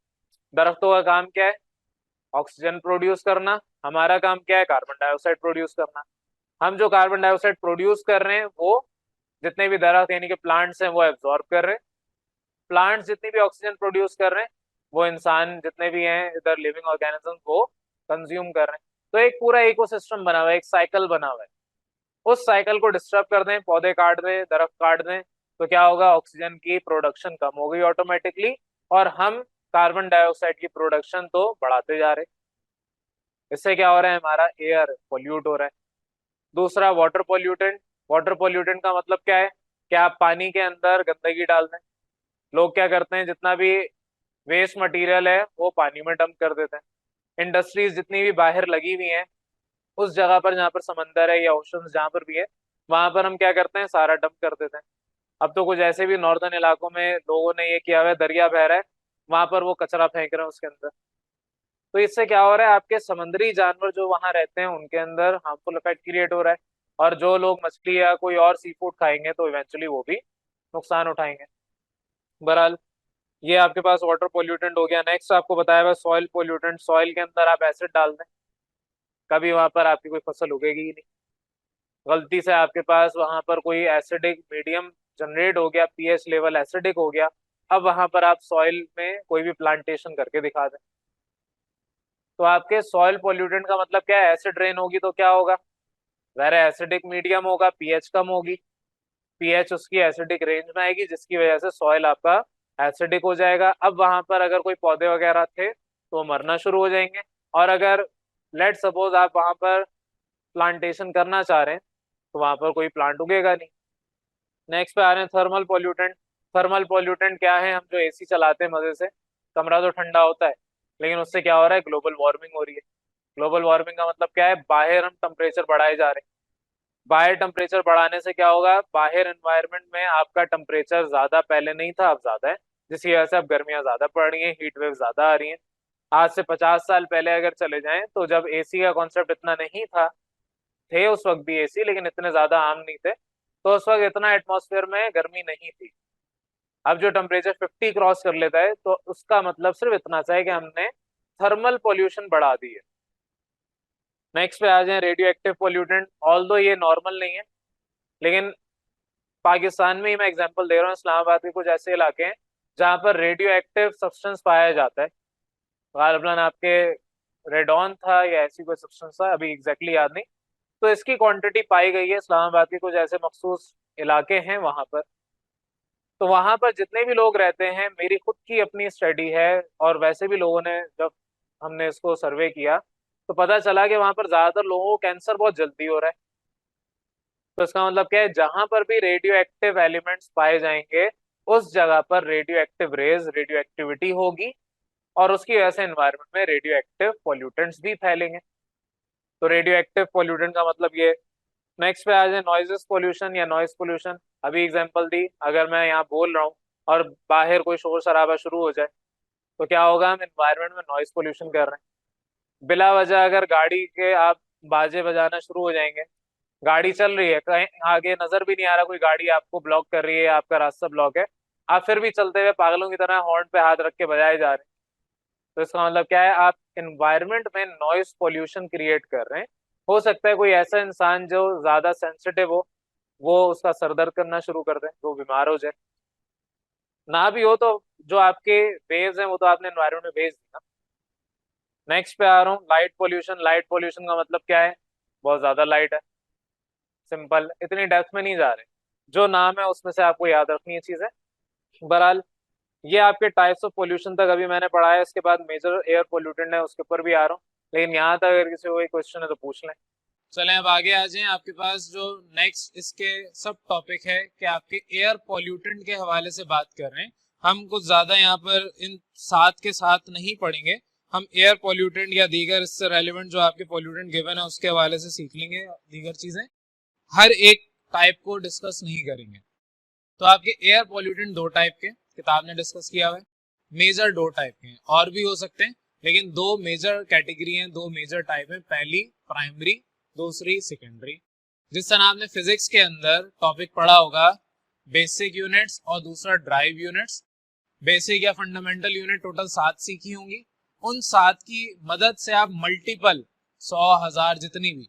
Speaker 1: दरख्तों का काम क्या है? ऑक्सीजन प्रोड्यूस करना। हमारा काम क्या है? कार्बन डाइऑक्साइड प्रोड्यूस करना। हम जो कार्बन डाइऑक्साइड प्रोड्यूस कर रहे हैं वो जितने भी दरख्त यानी कि प्लांट्स हैं वो एब्जॉर्ब कर रहे हैं। प्लांट्स जितनी भी ऑक्सीजन प्रोड्यूस कर रहे हैं वो इंसान जितने भी हैं इधर लिविंग ऑर्गेनिज्म वो कंज्यूम कर रहे हैं। तो एक पूरा इकोसिस्टम बना हुआ है, एक साइकिल बना हुआ है। उस साइकिल को डिस्टर्ब कर दें, पौधे काट दें, दरख्त काट दें, तो क्या होगा? ऑक्सीजन की प्रोडक्शन कम हो गई ऑटोमेटिकली, और हम कार्बन डाइऑक्साइड की प्रोडक्शन तो बढ़ाते जा रहे हैं। इससे क्या हो रहा है? हमारा एयर पोल्यूट हो रहा है। दूसरा वाटर पोल्यूटेंट। वाटर पोल्यूटेंट का मतलब क्या है? कि आप पानी के अंदर गंदगी डाल दें। लोग क्या करते हैं? जितना भी वेस्ट मटेरियल है वो पानी में डंप कर देते हैं। इंडस्ट्रीज जितनी भी बाहर लगी हुई हैं उस जगह पर जहाँ पर समंदर है या ओशन जहाँ पर भी है, वहां पर हम क्या करते हैं? सारा डंप कर देते हैं। अब तो कुछ ऐसे भी नॉर्दर्न इलाकों में लोगों ने ये किया हुआ है, दरिया बह रहा है, वहां पर वो कचरा फेंक रहे हैं उसके अंदर। तो इससे क्या हो रहा है? आपके समुद्री जानवर जो वहां रहते हैं उनके अंदर हार्मफुल इफेक्ट क्रिएट हो रहा है, और जो लोग मछली या कोई और सी फूड खाएंगे तो इवेंचुअली वो भी नुकसान उठाएंगे। बहरहाल ये आपके पास वाटर पोल्यूटेंट हो गया। नेक्स्ट आपको बताया हुआ सॉइल पोल्यूटेंट। सॉइल के अंदर आप एसिड डाल दें, कभी वहां पर आपकी कोई फसल उगेगी ही नहीं। गलती से आपके पास वहां पर कोई एसिडिक मीडियम जनरेट हो गया, पीएच लेवल एसिडिक हो गया, अब वहां पर आप सॉइल में कोई भी प्लांटेशन करके दिखा दें, तो आपके सॉइल पोल्यूटेंट का मतलब क्या है? एसिड रेन होगी तो क्या होगा? वेरी एसिडिक मीडियम होगा, पीएच कम होगी, पीएच उसकी एसिडिक रेंज में आएगी, जिसकी वजह से सॉइल आपका एसिडिक हो जाएगा। अब वहां पर अगर कोई पौधे वगैरह थे तो वो मरना शुरू हो जाएंगे, और अगर लेट सपोज आप वहां पर प्लांटेशन करना चाह रहे हैं तो वहां पर कोई प्लांट उगेगा नहीं। नेक्स्ट पे आ रहे हैं थर्मल पोल्यूटेंट। थर्मल पोल्यूटेंट क्या है? हम जो एसी चलाते हैं मजे से, कमरा तो ठंडा होता है, लेकिन उससे क्या हो रहा है? ग्लोबल वार्मिंग हो रही है। ग्लोबल वार्मिंग का मतलब क्या है? बाहर हम टेम्परेचर बढ़ाए जा रहे हैं। बाहर टेम्परेचर बढ़ाने से क्या होगा? बाहर एनवायरनमेंट में आपका टेम्परेचर ज्यादा पहले नहीं था, अब ज्यादा है, जिसकी वजह से अब गर्मियां ज्यादा पड़ रही हैं, हीट वेव ज्यादा आ रही हैं। आज से 50 साल पहले अगर चले जाएं तो जब एसी का कॉन्सेप्ट इतना नहीं था, थे उस वक्त भी एसी लेकिन इतने ज्यादा आम नहीं थे, तो उस वक्त इतना एटमॉस्फेयर में गर्मी नहीं थी। अब जो टेम्परेचर 50 क्रॉस कर लेता है तो उसका मतलब सिर्फ इतना सा है कि हमने थर्मल पोल्यूशन बढ़ा दी है। नेक्स्ट पे आ जाए रेडियो एक्टिव पोल्यूटेंट। ऑल दो ये नॉर्मल नहीं है, लेकिन पाकिस्तान में ही मैं एग्जांपल दे रहा हूँ, इस्लामाबाद के कुछ ऐसे इलाके हैं जहाँ पर रेडियो एक्टिव सब्सटेंस पाया जाता है। गालिबन आपके रेडॉन था या ऐसी कोई सब्सटेंस था, अभी एग्जैक्टली याद नहीं। तो इसकी क्वांटिटी पाई गई है इस्लामाबाद के कुछ ऐसे मखसूस इलाके हैं वहां पर। तो वहां पर जितने भी लोग रहते हैं, मेरी खुद की अपनी स्टडी है, और वैसे भी लोगों ने जब हमने इसको सर्वे किया तो पता चला कि वहां पर ज्यादातर लोगों को कैंसर बहुत जल्दी हो रहा है। तो इसका मतलब क्या है, जहां पर भी रेडियो एक्टिव एलिमेंट्स पाए जाएंगे उस जगह पर radioactive rays, radioactivity होगी, और उसकी वजह से एनवायरनमेंट में रेडियो एक्टिव पॉल्यूटेंट्स भी फैलेंगे। तो रेडियो एक्टिव पॉल्यूटेंट का मतलब ये। नेक्स्ट पे आ जाए नॉइजेस पोल्यूशन या नॉइज पोल्यूशन। अभी एग्जांपल दी, अगर मैं यहाँ बोल रहा हूँ और बाहर कोई शोर शराबा शुरू हो जाए तो क्या होगा, हम एनवायरनमेंट में नॉइज पोल्यूशन कर रहे हैं। बिला वजह अगर गाड़ी के आप बाजे बजाना शुरू हो जाएंगे, गाड़ी चल रही है, कहीं आगे नजर भी नहीं आ रहा कोई गाड़ी आपको ब्लॉक कर रही है, आपका रास्ता ब्लॉक है, आप फिर भी चलते हुए पागलों की तरह हॉर्न पे हाथ रख के बजाए जा रहे हैं। तो इसका मतलब क्या है, आप एनवायरनमेंट में नॉइज पोल्यूशन क्रिएट कर रहे हैं। हो सकता है कोई ऐसा इंसान जो ज्यादा सेंसिटिव हो, वो उसका सर दर्द करना शुरू कर दे, वो बीमार हो जाए। ना भी हो तो जो आपके वेव्स हैं वो तो आपने एनवायरनमेंट में भेज दी ना। नेक्स्ट पे आ रहा हूँ लाइट पोल्यूशन। लाइट पोल्यूशन का मतलब क्या है, बहुत ज्यादा लाइट है। सिंपल, इतनी डेप्थ में नहीं जा रहे, जो नाम है उसमें से आपको याद रखनी है चीजें। बहरहाल, ये आपके टाइप्स ऑफ पोल्यूशन तक अभी मैंने पढ़ा है, इसके बाद मेजर एयर पोल्यूटेंट है उसके ऊपर भी आ रहा हूँ, लेकिन यहाँ तक अगर किसी को कोई क्वेश्चन है तो पूछ लें। चलें अब आगे आ जाएं। आपके पास जो नेक्स्ट इसके सब टॉपिक है कि आपके एयर पोल्यूटेंट के हवाले से बात कर रहे हैं। हम कुछ ज्यादा यहाँ पर इन साथ के साथ नहीं पढ़ेंगे, हम एयर पोल्यूटेंट या दीगर इससे रेलिवेंट जो आपके पोल्यूटेंट गिवन है उसके हवाले से सीख लेंगे दीगर चीजें, हर एक टाइप को डिस्कस नहीं करेंगे। तो आपके एयर पोल्यूटेंट दो टाइप के किताब ने डिस्कस किया हुआ है। मेजर दो टाइप के हैं, और भी हो सकते हैं, लेकिन दो मेजर कैटेगरी हैं, दो मेजर टाइप हैं। पहली प्राइमरी, दूसरी सेकेंडरी। जिस तरह आपने फिजिक्स के अंदर टॉपिक पढ़ा होगा बेसिक यूनिट्स और दूसरा ड्राइव यूनिट्स। बेसिक या फंडामेंटल यूनिट टोटल 7 सीखी होंगी, उन 7 की मदद से आप मल्टीपल 100,000 जितनी भी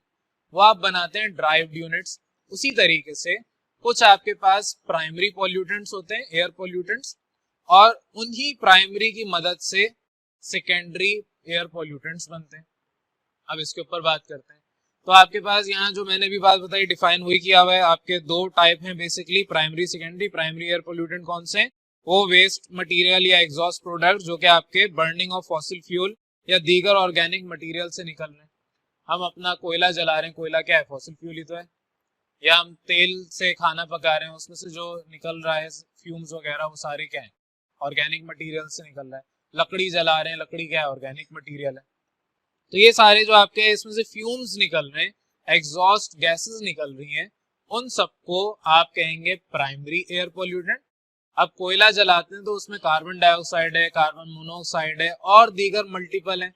Speaker 1: वो आप बनाते हैं ड्राइव्ड यूनिट्स। उसी तरीके से कुछ आपके पास प्राइमरी पॉल्यूटेंट्स होते हैं, एयर पॉल्यूटेंट्स, और उन्हीं प्राइमरी की मदद से सेकेंडरी एयर पॉल्यूटेंट्स बनते हैं। अब इसके ऊपर बात करते हैं। तो आपके पास यहाँ जो मैंने भी बात बताई डिफाइन हुई किया हुआ है, आपके दो टाइप हैं basically, primary secondary. Primary air pollutant कौन से हैं, वो वेस्ट मटेरियल या एग्जॉस्ट प्रोडक्ट जो कि आपके बर्निंग ऑफ फॉसिल फ्यूल या दीगर ऑर्गेनिक मटेरियल से निकल रहे हैं। हम अपना कोयला जला रहे हैं, कोयला क्या है, फॉसिल फ्यूल ही तो है। या हम तेल से खाना पका रहे हैं, उसमें से जो निकल रहा है फ्यूम्स वगैरह, वो सारे क्या है, ऑर्गेनिक मटेरियल से निकल रहा है। लकड़ी जला रहे हैं, लकड़ी क्या है, ऑर्गेनिक मटेरियल है। तो ये सारे जो आपके इसमें से फ्यूम्स निकल रहे हैं, एग्जॉस्ट गैसेस निकल रही हैं, उन सबको आप कहेंगे प्राइमरी एयर पॉल्यूटेंट। अब कोयला जलाते हैं तो उसमें कार्बन डाइऑक्साइड है, कार्बन मोनोऑक्साइड है, और दीगर मल्टीपल है।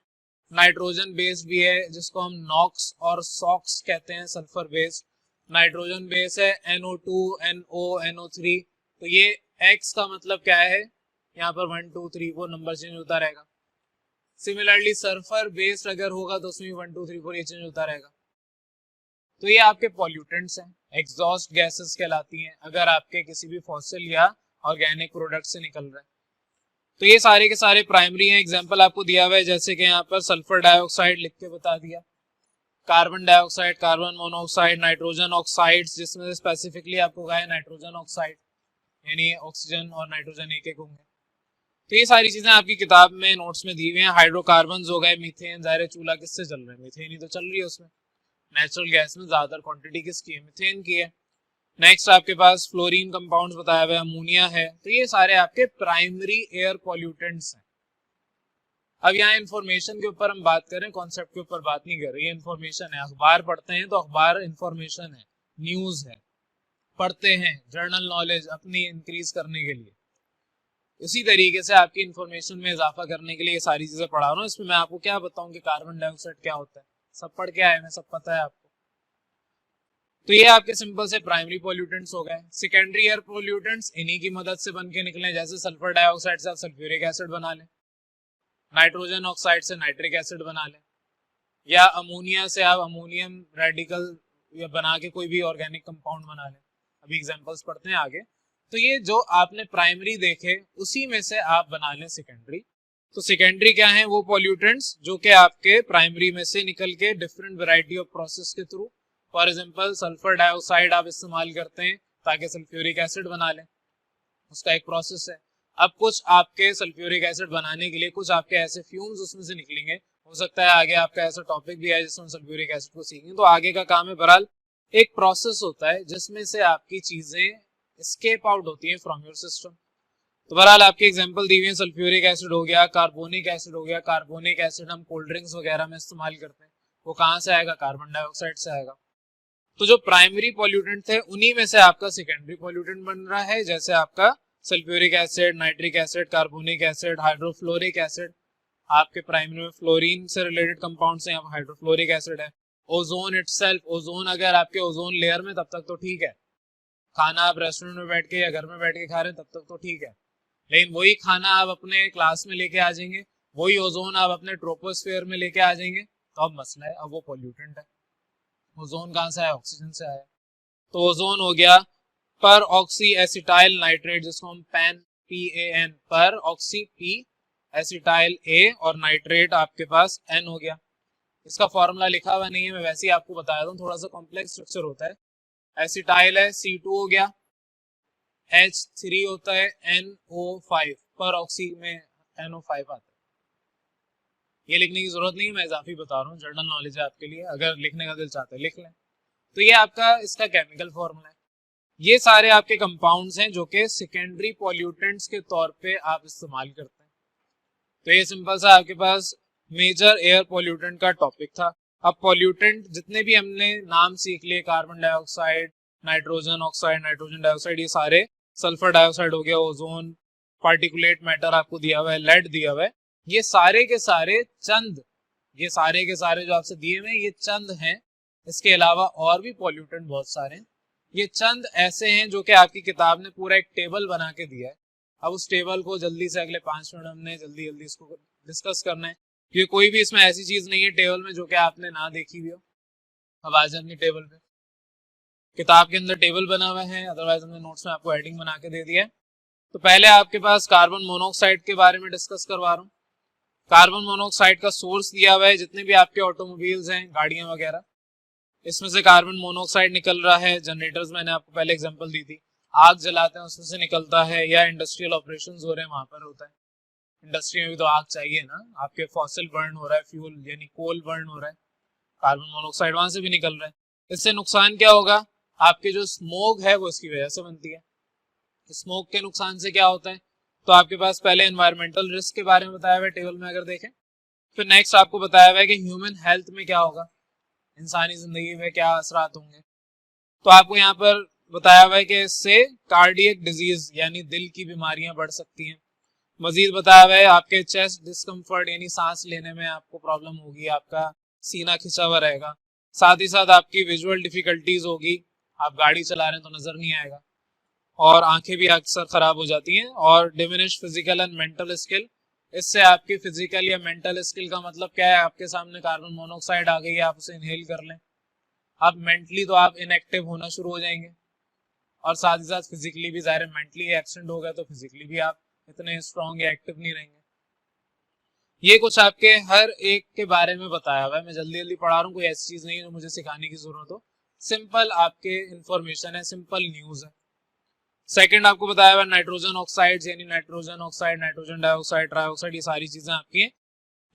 Speaker 1: नाइट्रोजन बेस्ड भी है जिसको हम नॉक्स और सॉक्स कहते हैं, सल्फर बेस्ड। नाइट्रोजन बेस है NO2, NO, NO3। तो ये X का मतलब क्या है, यहाँ पर 1 2 3 4 नंबर चेंज होता रहेगा। सिमिलरली सल्फर बेस्ड अगर होगा तो उसमें 1 2 3 4 ये चेंज होता रहेगा। तो ये आपके पॉल्यूटेंट्स हैं, एग्जॉस्ट गैसेस कहलाती हैं अगर आपके किसी भी फॉसिल या ऑर्गेनिक प्रोडक्ट से निकल रहा है। तो ये सारे के सारे प्राइमरी हैं। एग्जांपल आपको दिया हुआ है, जैसे कि यहाँ पर सल्फर डाइऑक्साइड लिख के बता दिया, carbon dioxide, carbon monoxide, nitrogen oxides, जिसमें स्पेसिफिकली आपको कहा है नाइट्रोजन ऑक्साइड, यानी ऑक्सीजन और नाइट्रोजन एक एक होंगे। तो ये सारी चीजें आपकी किताब में नोट्स में दी हुई हैं। हाइड्रोकार्बन हो गए, मीथेन, ज़ाहिर चूल्हा किससे चल रहा है, मीथेन ही तो चल रही है उसमें। नेचुरल गैस में ज्यादातर क्वांटिटी किसकी है, मीथेन की है। नेक्स्ट आपके पास फ्लोरीन कंपाउंड्स बताया हुआ है, अमोनिया है। तो ये सारे आपके प्राइमरी एयर पॉल्यूटेंट्स हैं। अब यहाँ इंफॉर्मेशन के ऊपर हम बात करें, कॉन्सेप्ट के ऊपर बात नहीं कर रहे। ये इंफॉर्मेशन है, अखबार पढ़ते हैं तो अखबार इंफॉर्मेशन है, न्यूज है, पढ़ते हैं जर्नल नॉलेज अपनी इंक्रीज करने के लिए। इसी तरीके से आपकी इंफॉर्मेशन में इजाफा करने के लिए ये सारी चीजें पढ़ा रहा हूँ। इसमें मैं आपको क्या बताऊं कि कार्बन डाइऑक्साइड क्या होता है, सब पढ़ के आए, मैं सब पता है आपको। तो ये आपके सिंपल से प्राइमरी पॉल्यूटेंट्स हो गए। सेकेंडरी एयर पॉल्यूटेंट्स इन्हीं की मदद से बन के निकले, जैसे सल्फर डाइऑक्साइड से आप सल्फ्यूरिक एसिड बना लें, नाइट्रोजन ऑक्साइड से नाइट्रिक एसिड बना लें, या अमोनिया से आप अमोनियम रेडिकल या बना के कोई भी ऑर्गेनिक कंपाउंड बना लें। अभी एग्जांपल्स पढ़ते हैं आगे। तो ये जो आपने प्राइमरी देखे उसी में से आप बना लें सेकेंडरी। तो सेकेंडरी क्या है, वो पॉल्यूटेंट्स जो कि आपके प्राइमरी में से निकल के डिफरेंट वैरायटी ऑफ प्रोसेस के through, for example sulphur dioxide आप इस्तेमाल करते हैं ताकि सल्फ्यूरिक एसिड बना लें, उसका एक प्रोसेस है। अब कुछ आपके सल्फ्यूरिक एसिड बनाने के लिए कुछ आपके ऐसे फ्यूम्स उसमें से निकलेंगे, हो सकता है आगे आपका ऐसा टॉपिक भी है जिसमें सल्फ्यूरिक एसिड को सीखेंगे, तो आगे का काम है। बहरहाल एक प्रोसेस होता है जिसमें से आपकी चीजें स्केप आउट होती हैं फ्रॉम योर सिस्टम। तो बहरहाल आपकी एग्जांपल दी हुई है, सल्फ्यूरिक एसिड हो गया, कार्बोनिक एसिड हो गया। कार्बोनिक एसिड हम कोल्ड ड्रिंक्स वगैरह में इस्तेमाल करते हैं, वो कहाँ से आएगा? कार्बन डाइऑक्साइड से आएगा। तो जो प्राइमरी पॉल्यूटेंट थे उन्हीं में से आपका सेकेंडरी पॉल्यूटेंट बन रहा है, जैसे आपका sulphuric acid, nitric acid, carbonic acid, hydrofluoric acid. आपके प्राइमरी में फ्लोरीन से रिलेटेड कंपाउंड से यहाँ हाइड्रोफ्लोरिक एसिड है। ओजोन इटसेल्फ, ओजोन अगर आपके ओजोन लेयर में तब तक तो ठीक है, खाना आप रेस्टोरेंट में बैठ के या घर में बैठ के खा रहे हैं तब तक तो ठीक है, लेकिन वही खाना आप अपने क्लास में लेके आ जाएंगे, वही ओजोन आप अपने ट्रोपोस्फेयर में लेके आ जाएंगे, तो अब मसला है, अब वो पॉल्यूटेंट है। ओजोन कहाँ से आया? ऑक्सीजन से आया। तो ओजोन हो गया पर ऑक्सी एसिटाइल नाइट्रेट, जिसको हम पैन PAN, पर ऑक्सी P, एसिटाइल A और नाइट्रेट आपके पास N हो गया। इसका फॉर्मूला लिखा हुआ नहीं है, मैं वैसे ही आपको बता दूं, थोड़ा सा कॉम्प्लेक्स स्ट्रक्चर होता है। एसिटाइल है C2 हो गया, H3 होता है NO5, पर ऑक्सी में NO5 आता है। ये लिखने की जरूरत नहीं है, मैं इजाफी बता रहा हूँ, जनरल नॉलेज है आपके लिए, अगर लिखने का दिल चाहता है लिख लें। तो ये आपका इसका केमिकल फॉर्मूला है। ये सारे आपके कंपाउंड्स हैं जो कि सेकेंडरी पॉल्यूटेंट्स के तौर पे आप इस्तेमाल करते हैं। तो ये सिंपल सा आपके पास मेजर एयर पॉल्यूटेंट का टॉपिक था। अब पॉल्यूटेंट जितने भी हमने नाम सीख लिए, carbon dioxide, nitrogen oxide, nitrogen dioxide, ये सारे, सल्फर डाइऑक्साइड हो गया, ओजोन, पार्टिकुलेट मैटर आपको दिया हुआ है, लेड दिया हुआ है, ये सारे के सारे चंद, ये सारे के सारे जो आपसे दिए हुए हैं ये चंद हैं। इसके अलावा और भी पॉल्यूटेंट बहुत सारे हैं। ये चंद ऐसे हैं जो कि आपकी किताब ने पूरा एक टेबल बना के दिया है। अब उस टेबल को जल्दी से अगले 5 मिनट हमने जल्दी जल्दी इसको डिस्कस करना है, क्योंकि कोई भी इसमें ऐसी चीज नहीं है टेबल में जो कि आपने ना देखी हुई हो। अब आ जाए अपनी टेबल पे, किताब के अंदर टेबल बना हुआ है, अदरवाइज हमने नोट्स में आपको हेडिंग बना के दे दिया है। तो पहले आपके पास कार्बन मोनोऑक्साइड के बारे में डिस्कस करवा रहा हूँ। कार्बन मोनोऑक्साइड का सोर्स दिया हुआ है, जितने भी आपके ऑटोमोबाइल्स हैं, गाड़ियां वगैरह, इसमें से कार्बन मोनोऑक्साइड निकल रहा है। जनरेटर्स मैंने आपको पहले एग्जांपल दी थी, आग जलाते हैं उसमें से निकलता है, या इंडस्ट्रियल ऑपरेशंस हो रहे हैं वहां पर होता है। इंडस्ट्री में भी तो आग चाहिए ना, आपके फॉसिल बर्न हो रहा है, फ्यूल यानी कोल बर्न हो रहा है, कार्बन मोनोऑक्साइड वहां से भी निकल रहा है। इससे नुकसान क्या होगा? आपके जो स्मोक है वो इसकी वजह से बनती है। स्मोक के नुकसान से क्या होता है? तो आपके पास पहले एनवायरमेंटल रिस्क के बारे में बताया हुआ है टेबल में, अगर देखें। फिर नेक्स्ट आपको बताया हुआ है कि ह्यूमन हेल्थ में क्या होगा, इंसानी जिंदगी में क्या असरात होंगे। तो आपको यहाँ पर बताया हुआ है कि इससे कार्डियक डिजीज यानी दिल की बीमारियां बढ़ सकती हैं। मजीद बताया हुआ है आपके चेस्ट डिस्कम्फर्ट यानी सांस लेने में आपको प्रॉब्लम होगी, आपका सीना खिंचा हुआ रहेगा। साथ ही साथ आपकी विजुअल डिफिकल्टीज होगी, आप गाड़ी चला रहे हैं तो नजर नहीं आएगा, और आंखें भी अक्सर खराब हो जाती हैं। और diminish physical and mental skill, इससे आपकी फिजिकल या मेंटल स्किल का मतलब क्या है? आपके सामने कार्बन मोनोऑक्साइड आ गई है, आप उसे इनहेल कर लें, अब मेंटली तो आप इनएक्टिव होना शुरू हो जाएंगे, और साथ ही साथ फिजिकली भी, जाहिर है मेंटली एक्सीडेंट हो गया तो फिजिकली भी आप इतने स्ट्रॉन्ग या एक्टिव नहीं रहेंगे। ये कुछ आपके हर एक के बारे में बताया हुआ है, मैं जल्दी जल्दी पढ़ा रहा हूँ, कोई ऐसी चीज नहीं है जो मुझे सिखाने की जरूरत हो, सिंपल आपके इंफॉर्मेशन है, सिंपल न्यूज है। सेकंड आपको बताया हुआ नाइट्रोजन ऑक्साइड, यानी nitrogen oxide, nitrogen dioxide, trioxide, ये सारी चीजें आपकी हैं।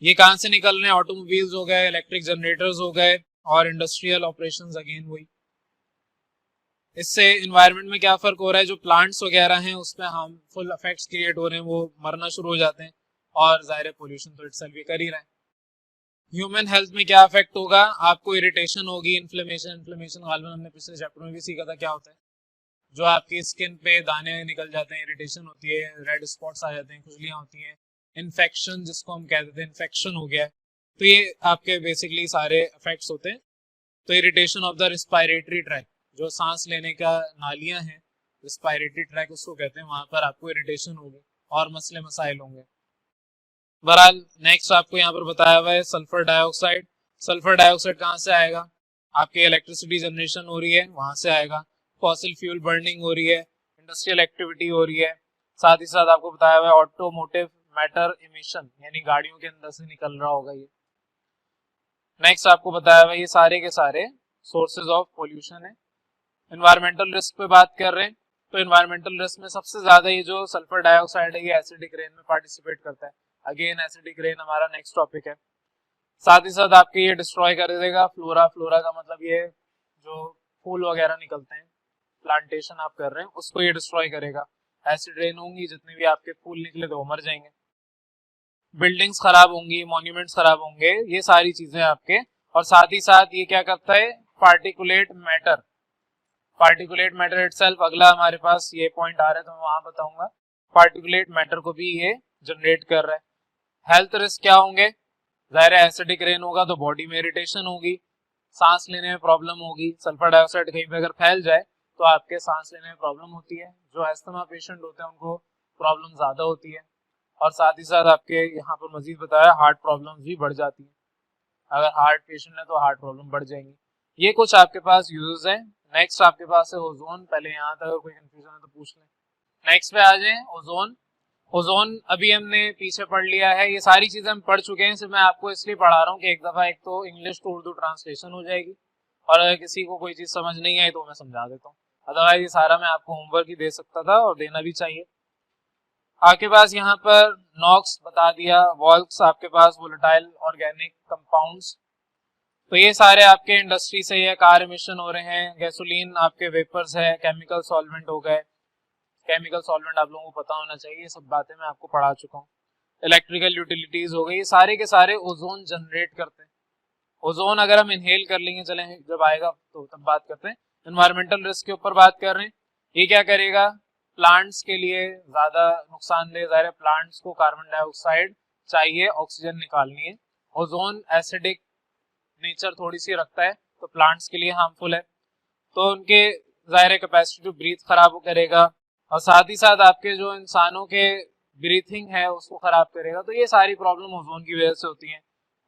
Speaker 1: ये कहां से निकल रहे हैं? ऑटोमोबाइल्स हो गए, इलेक्ट्रिक जनरेटर्स हो गए, और इंडस्ट्रियल ऑपरेशंस, अगेन वही। इससे एनवायरनमेंट में क्या फर्क हो रहा है? जो प्लांट्स वगैरह हैं उसमें हार्मफुल इफेक्ट्स क्रिएट हो रहे हैं, वो मरना शुरू हो जाते हैं, और जाहिर पोल्यूशन तो इटसेल्फ भी कर ही रहा है। ह्यूमन हेल्थ में क्या इफेक्ट होगा? आपको इरिटेशन होगी, इन्फ्लेमेशन, इन्फ्लेमेशन गालिबन हमने पिछले चैप्टर में भी सीखा था क्या होता है, जो आपकी स्किन पे दाने निकल जाते हैं, इरिटेशन होती है, रेड स्पॉट्स आ जाते हैं, खुजलियां होती हैं, इन्फेक्शन जिसको हम कहते थे, इन्फेक्शन हो गया है। तो ये आपके बेसिकली सारे इफेक्ट्स होते हैं। तो irritation of the respiratory track, जो सांस लेने का नालियां हैं, रिस्पायरेटरी ट्रैक उसको कहते हैं, वहां पर आपको इरिटेशन होगी और मसले मसाइल होंगे। बहरहाल नेक्स्ट आपको यहाँ पर बताया हुआ है सल्फर डाइऑक्साइड। सल्फर डाइऑक्साइड कहाँ से आएगा? आपके इलेक्ट्रिसिटी जनरेशन हो रही है वहां से आएगा, फॉसिल फ्यूल बर्निंग हो रही है, इंडस्ट्रियल एक्टिविटी हो रही है। साथ ही साथ आपको बताया हुआ है ऑटोमोटिव मैटर इमिशन, यानी गाड़ियों के अंदर से निकल रहा होगा ये। नेक्स्ट आपको बताया हुआ है ये सारे के सारे सोर्सेज ऑफ पोल्यूशन है। एनवायरमेंटल रिस्क पे बात कर रहे हैं, तो एनवायरमेंटल रिस्क में सबसे ज्यादा ये जो सल्फर डाइऑक्साइड है ये एसिडिक रेन में पार्टिसिपेट करता है। अगेन एसिडिक रेन हमारा नेक्स्ट टॉपिक है। साथ ही साथ आपके ये डिस्ट्रॉय कर देगा फ्लोरा। फ्लोरा का मतलब ये जो फूल वगैरह निकलते हैं, प्लांटेशन आप कर रहे हैं उसको ये डिस्ट्रॉय करेगा। एसिड रेन होंगी, जितने भी आपके फूल निकले तो वो मर जाएंगे। बिल्डिंग्स खराब होंगी, मॉन्यूमेंट्स खराब होंगे, ये सारी चीजें आपके। और साथ ही साथ ये क्या करता है, particulate matter, particulate matter itself, अगला हमारे पास ये पॉइंट आ रहा है तो मैं वहां बताऊंगा। पार्टिकुलेट मैटर को भी ये जनरेट कर रहा है। हेल्थ रिस्क क्या होंगे, जाहिर है एसिडिक रेन होगा तो बॉडी में इरिटेशन होगी, सांस लेने में प्रॉब्लम होगी। सल्फर डाइऑक्साइड कहीं पे अगर फैल जाए तो आपके सांस लेने में प्रॉब्लम होती है। जो एस्थमा पेशेंट होते हैं उनको प्रॉब्लम ज्यादा होती है। और साथ ही साथ आपके यहाँ पर मजीद बताया हार्ट प्रॉब्लम भी बढ़ जाती है। अगर हार्ट पेशेंट है तो हार्ट प्रॉब्लम बढ़ जाएंगी। ये कुछ आपके पास यूजेस हैं। नेक्स्ट आपके पास है ओजोन। पहले यहाँ तक अगर कोई कंफ्यूजन है तो पूछ लें। नेक्स्ट पे आ जाए ओजोन। ओजोन अभी हमने पीछे पढ़ लिया है, ये सारी चीजें हम पढ़ चुके हैं। सिर्फ मैं आपको इसलिए पढ़ा रहा हूँ कि एक दफा एक तो इंग्लिश टू उर्दू ट्रांसलेशन हो जाएगी, और अगर किसी को कोई चीज समझ नहीं आई तो मैं समझा देता हूँ। अदरवाइज ये सारा मैं आपको होमवर्क ही दे सकता था और देना भी चाहिए। आपके पास यहाँ पर नॉक्स बता दिया, वॉल्क्स आपके पास वोलेटाइल ऑर्गेनिक कंपाउंड्स, तो ये सारे आपके इंडस्ट्री से ये कार एमिशन हो रहे हैं। गैसोलीन आपके वेपर्स है, केमिकल सॉल्वेंट हो गए। केमिकल सॉल्वेंट आप लोगों को पता होना चाहिए, ये सब बातें मैं आपको पढ़ा चुका हूँ। इलेक्ट्रिकल यूटिलिटीज हो गई, ये सारे के सारे ओजोन जनरेट करते हैं। ओजोन अगर हम इनहेल कर लेंगे, चले जब आएगा तो तब बात करते हैं। एनवायरमेंटल रिस्क के ऊपर बात कर रहे हैं। ये क्या करेगा, प्लांट्स के लिए ज्यादा नुकसानदेह। ज़ाहिर है प्लांट्स को कार्बन डाइऑक्साइड चाहिए, ऑक्सीजन निकालनी है। ओजोन एसिडिक नेचर थोड़ी सी रखता है तो प्लांट्स के लिए हार्मफुल है, तो उनके ज़ाहिर कैपेसिटी टू ब्रीथ खराब करेगा। और साथ ही साथ आपके जो इंसानों के ब्रीथिंग है उसको खराब करेगा। तो ये सारी प्रॉब्लम ओजोन की वजह से होती हैं।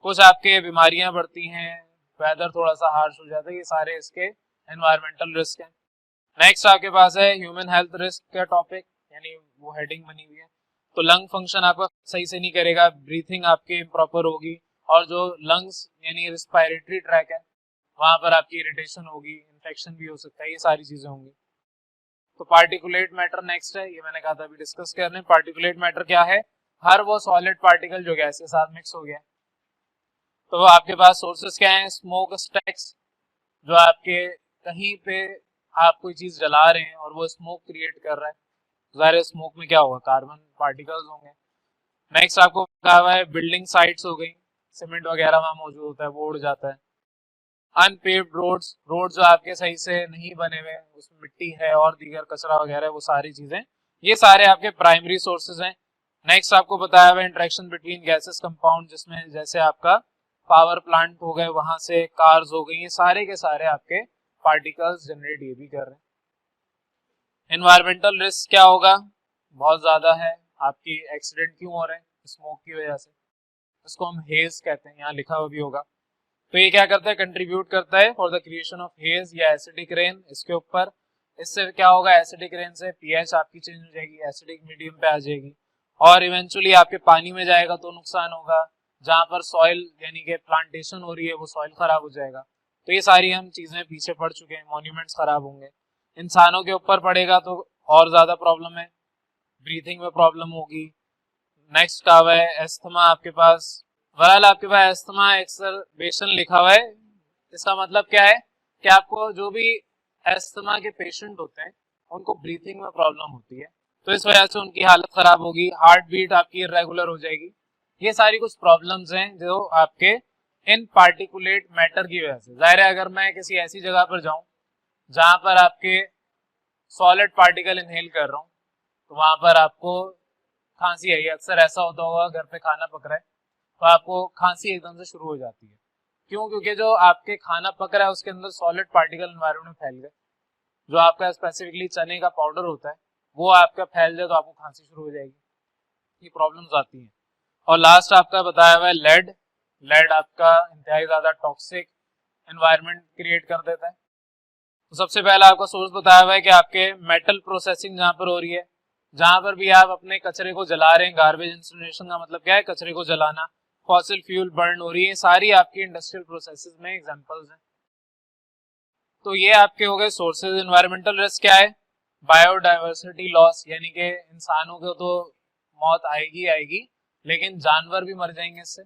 Speaker 1: कुछ आपके बीमारियां बढ़ती हैं, वेदर थोड़ा सा हार्श हो जाता है, ये सारे इसके एनवायरमेंटल रिस्क हैं। नेक्स्ट आपके पास है ह्यूमन हेल्थ रिस्क का टॉपिक, यानी वो हेडिंग बनी हुई है। तो लंग फंक्शन आपका सही से नहीं करेगा, ब्रीथिंग आपकी इम्प्रॉपर होगी, और जो लंग्स यानी रिस्पायरेटरी ट्रैक है वहां पर आपकी इरिटेशन होगी, इन्फेक्शन भी हो सकता है, ये सारी चीजें होंगी। तो पार्टिकुलेट मैटर नेक्स्ट है, ये मैंने कहा था अभी डिस्कस कर रहे हैं। पार्टिकुलेट मैटर क्या है, हर वो सॉलिड पार्टिकल जो गैस के साथ मिक्स हो गया। तो आपके पास सोर्सेस क्या है, स्मोक स्टैक्स, जो आपके कहीं पे आप कोई चीज जला रहे हैं और वो स्मोक क्रिएट कर रहा है, ज़ाहिर स्मोक में क्या होगा, कार्बन पार्टिकल्स होंगे। नेक्स्ट आपको कहा हुआ है बिल्डिंग साइट्स हो गई, सीमेंट वगैरह वहां मौजूद होता है वो उड़ जाता है। अनपेव्ड रोड्स, रोड जो आपके सही से नहीं बने हुए, उसमें मिट्टी है और दीगर कचरा वगैरह, वो सारी चीजें, ये सारे आपके प्राइमरी सोर्सेज हैं। नेक्स्ट आपको बताया हुआ इंटरेक्शन बिटवीन गैसेस कंपाउंड, जिसमें जैसे आपका पावर प्लांट हो गए, वहां से कार्स हो गई, ये सारे के सारे आपके पार्टिकल्स जनरेट ये भी कर रहे हैं। एनवायरमेंटल रिस्क क्या होगा, बहुत ज्यादा है। आपकी एक्सीडेंट क्यों हो रहे हैं, स्मोक की वजह से, इसको हम हेज कहते हैं, यहाँ लिखा हुआ भी होगा। तो ये क्या करता है, कंट्रीब्यूट करता है for the creation of hedge या एसिडिक रेन इसके ऊपर। इससे क्या होगा, एसिडिक रेन से पीएच आपकी चेंज हो जाएगी, एसिडिक मीडियम पे आ जाएगी, और इवेंचुअली आपके पानी में जाएगा तो नुकसान होगा। जहां पर सॉइल यानी कि प्लांटेशन हो रही है वो सॉइल खराब हो जाएगा। तो ये सारी हम चीजें पीछे पढ़ चुके हैं। मॉन्यूमेंट्स खराब होंगे, इंसानों के ऊपर पड़ेगा तो और ज्यादा प्रॉब्लम है, ब्रीथिंग में प्रॉब्लम होगी। नेक्स्ट का हुआ है एस्थमा आपके पास। बहरहाल आपके पास एस्थमा एक्सरबेशन लिखा हुआ है, इसका मतलब क्या है कि आपको जो भी एस्थमा के पेशेंट होते हैं उनको ब्रीथिंग में प्रॉब्लम होती है, तो इस वजह से उनकी हालत खराब होगी, हार्ट बीट आपकी इरेगुलर हो जाएगी। ये सारी कुछ प्रॉब्लम्स हैं जो आपके इन पार्टिकुलेट मैटर की वजह से। जाहिर है अगर मैं किसी ऐसी जगह पर जाऊं जहां पर आपके सॉलिड पार्टिकल इनहेल कर रहा हूं तो वहां पर आपको खांसी आई। अक्सर ऐसा होता होगा घर पे खाना पक रहा है तो आपको खांसी एकदम से शुरू हो जाती है। क्यों, क्योंकि जो आपके खाना पक रहा है उसके अंदर सॉलिड पार्टिकल एनवायरमेंट में फैल गए। जो आपका स्पेसिफिकली चने का पाउडर होता है वो आपका फैल जाए तो आपको खांसी शुरू हो जाएगी, ये प्रॉब्लम्स आती हैं। और लास्ट आपका बताया हुआ है लेड। लेड आपका इंतहाई ज्यादा टॉक्सिक एनवायरमेंट क्रिएट कर देता है। तो सबसे पहला आपका सोर्स बताया हुआ है कि आपके मेटल प्रोसेसिंग जहां पर हो रही है, जहां पर भी आप अपने कचरे को जला रहे हैं, गार्बेज इंसिनरेशन का मतलब क्या है, कचरे को जलाना, फॉसिल फ्यूल बर्न हो रही है, सारी आपकी इंडस्ट्रियल प्रोसेसेस में एग्जांपल्स हैं। तो ये आपके हो गए सोर्सेज। एनवायरमेंटल रिस्क क्या है? बायोडाइवर्सिटी लॉस, यानी कि इंसानों को तो मौत आएगी आएगी, लेकिन जानवर भी मर जाएंगे इससे।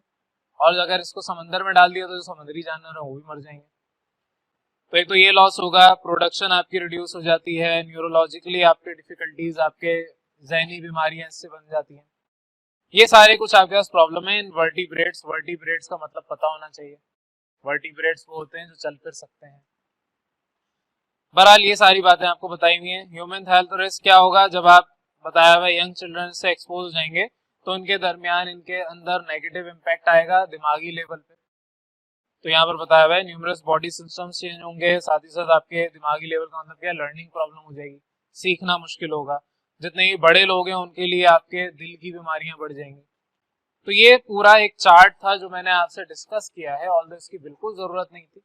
Speaker 1: और अगर इसको समंदर में डाल दिया तो जो समुद्री जानवर है वो भी मर जाएंगे। तो एक तो ये लॉस होगा, प्रोडक्शन आपकी रिड्यूस हो जाती है, न्यूरोलॉजिकली आपके डिफिकल्टीज, आपके जहनी बीमारियां इससे बन जाती हैं। ये सारे कुछ आपके पास प्रॉब्लम है इन वर्टिब्रेट्स। वर्टिब्रेट्स का मतलब पता होना चाहिए। वर्टिब्रेट्स वो होते हैं जो चल फिर सकते हैं। बहरहाल ये सारी बातें आपको बताई हुई हैं। ह्यूमन हेल्थ रिस्क क्या होगा? जब आप बताया हुआ यंग चिल्ड्रन से एक्सपोज हो जाएंगे तो उनके दरमियान इनके अंदर नेगेटिव इम्पैक्ट आएगा दिमागी लेवल पे। तो यहाँ पर बताया हुआ है न्यूमरस बॉडी सिस्टम्स चेंज होंगे, साथ ही साथ आपके दिमागी लेवल का मतलब क्या है, लर्निंग प्रॉब्लम हो जाएगी, सीखना मुश्किल होगा। जितने ही बड़े लोग हैं उनके लिए आपके दिल की बीमारियां बढ़ जाएंगी। तो ये पूरा एक चार्ट था जो मैंने आपसे डिस्कस किया है। ऑल्दो इसकी बिल्कुल जरूरत नहीं थी,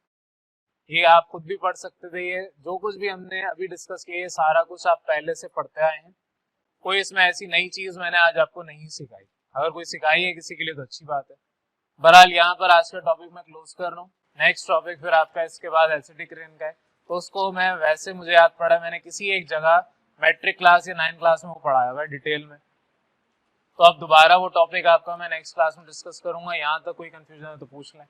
Speaker 1: ये आप खुद भी पढ़ सकते थे। ये जो कुछ भी हमने अभी डिस्कस किया, ये सारा कुछ आप पहले से पढ़ते आए हैं। कोई इसमें ऐसी नई चीज मैंने आज आपको नहीं सिखाई। अगर कोई सिखाई है किसी के लिए तो अच्छी बात है। बहरहाल यहाँ पर आज का टॉपिक मैं क्लोज कर रहा हूँ। नेक्स्ट टॉपिक फिर आपका इसके बाद एसिडिक रेन का है, तो उसको मैं वैसे मुझे याद पड़ा, मैंने किसी एक जगह मैट्रिक क्लास या 9 क्लास में वो पढ़ाया हुआ है डिटेल में। तो अब दोबारा वो टॉपिक आपका मैं नेक्स्ट क्लास में डिस्कस करूंगा। यहाँ तक कोई कंफ्यूजन है तो पूछ लें।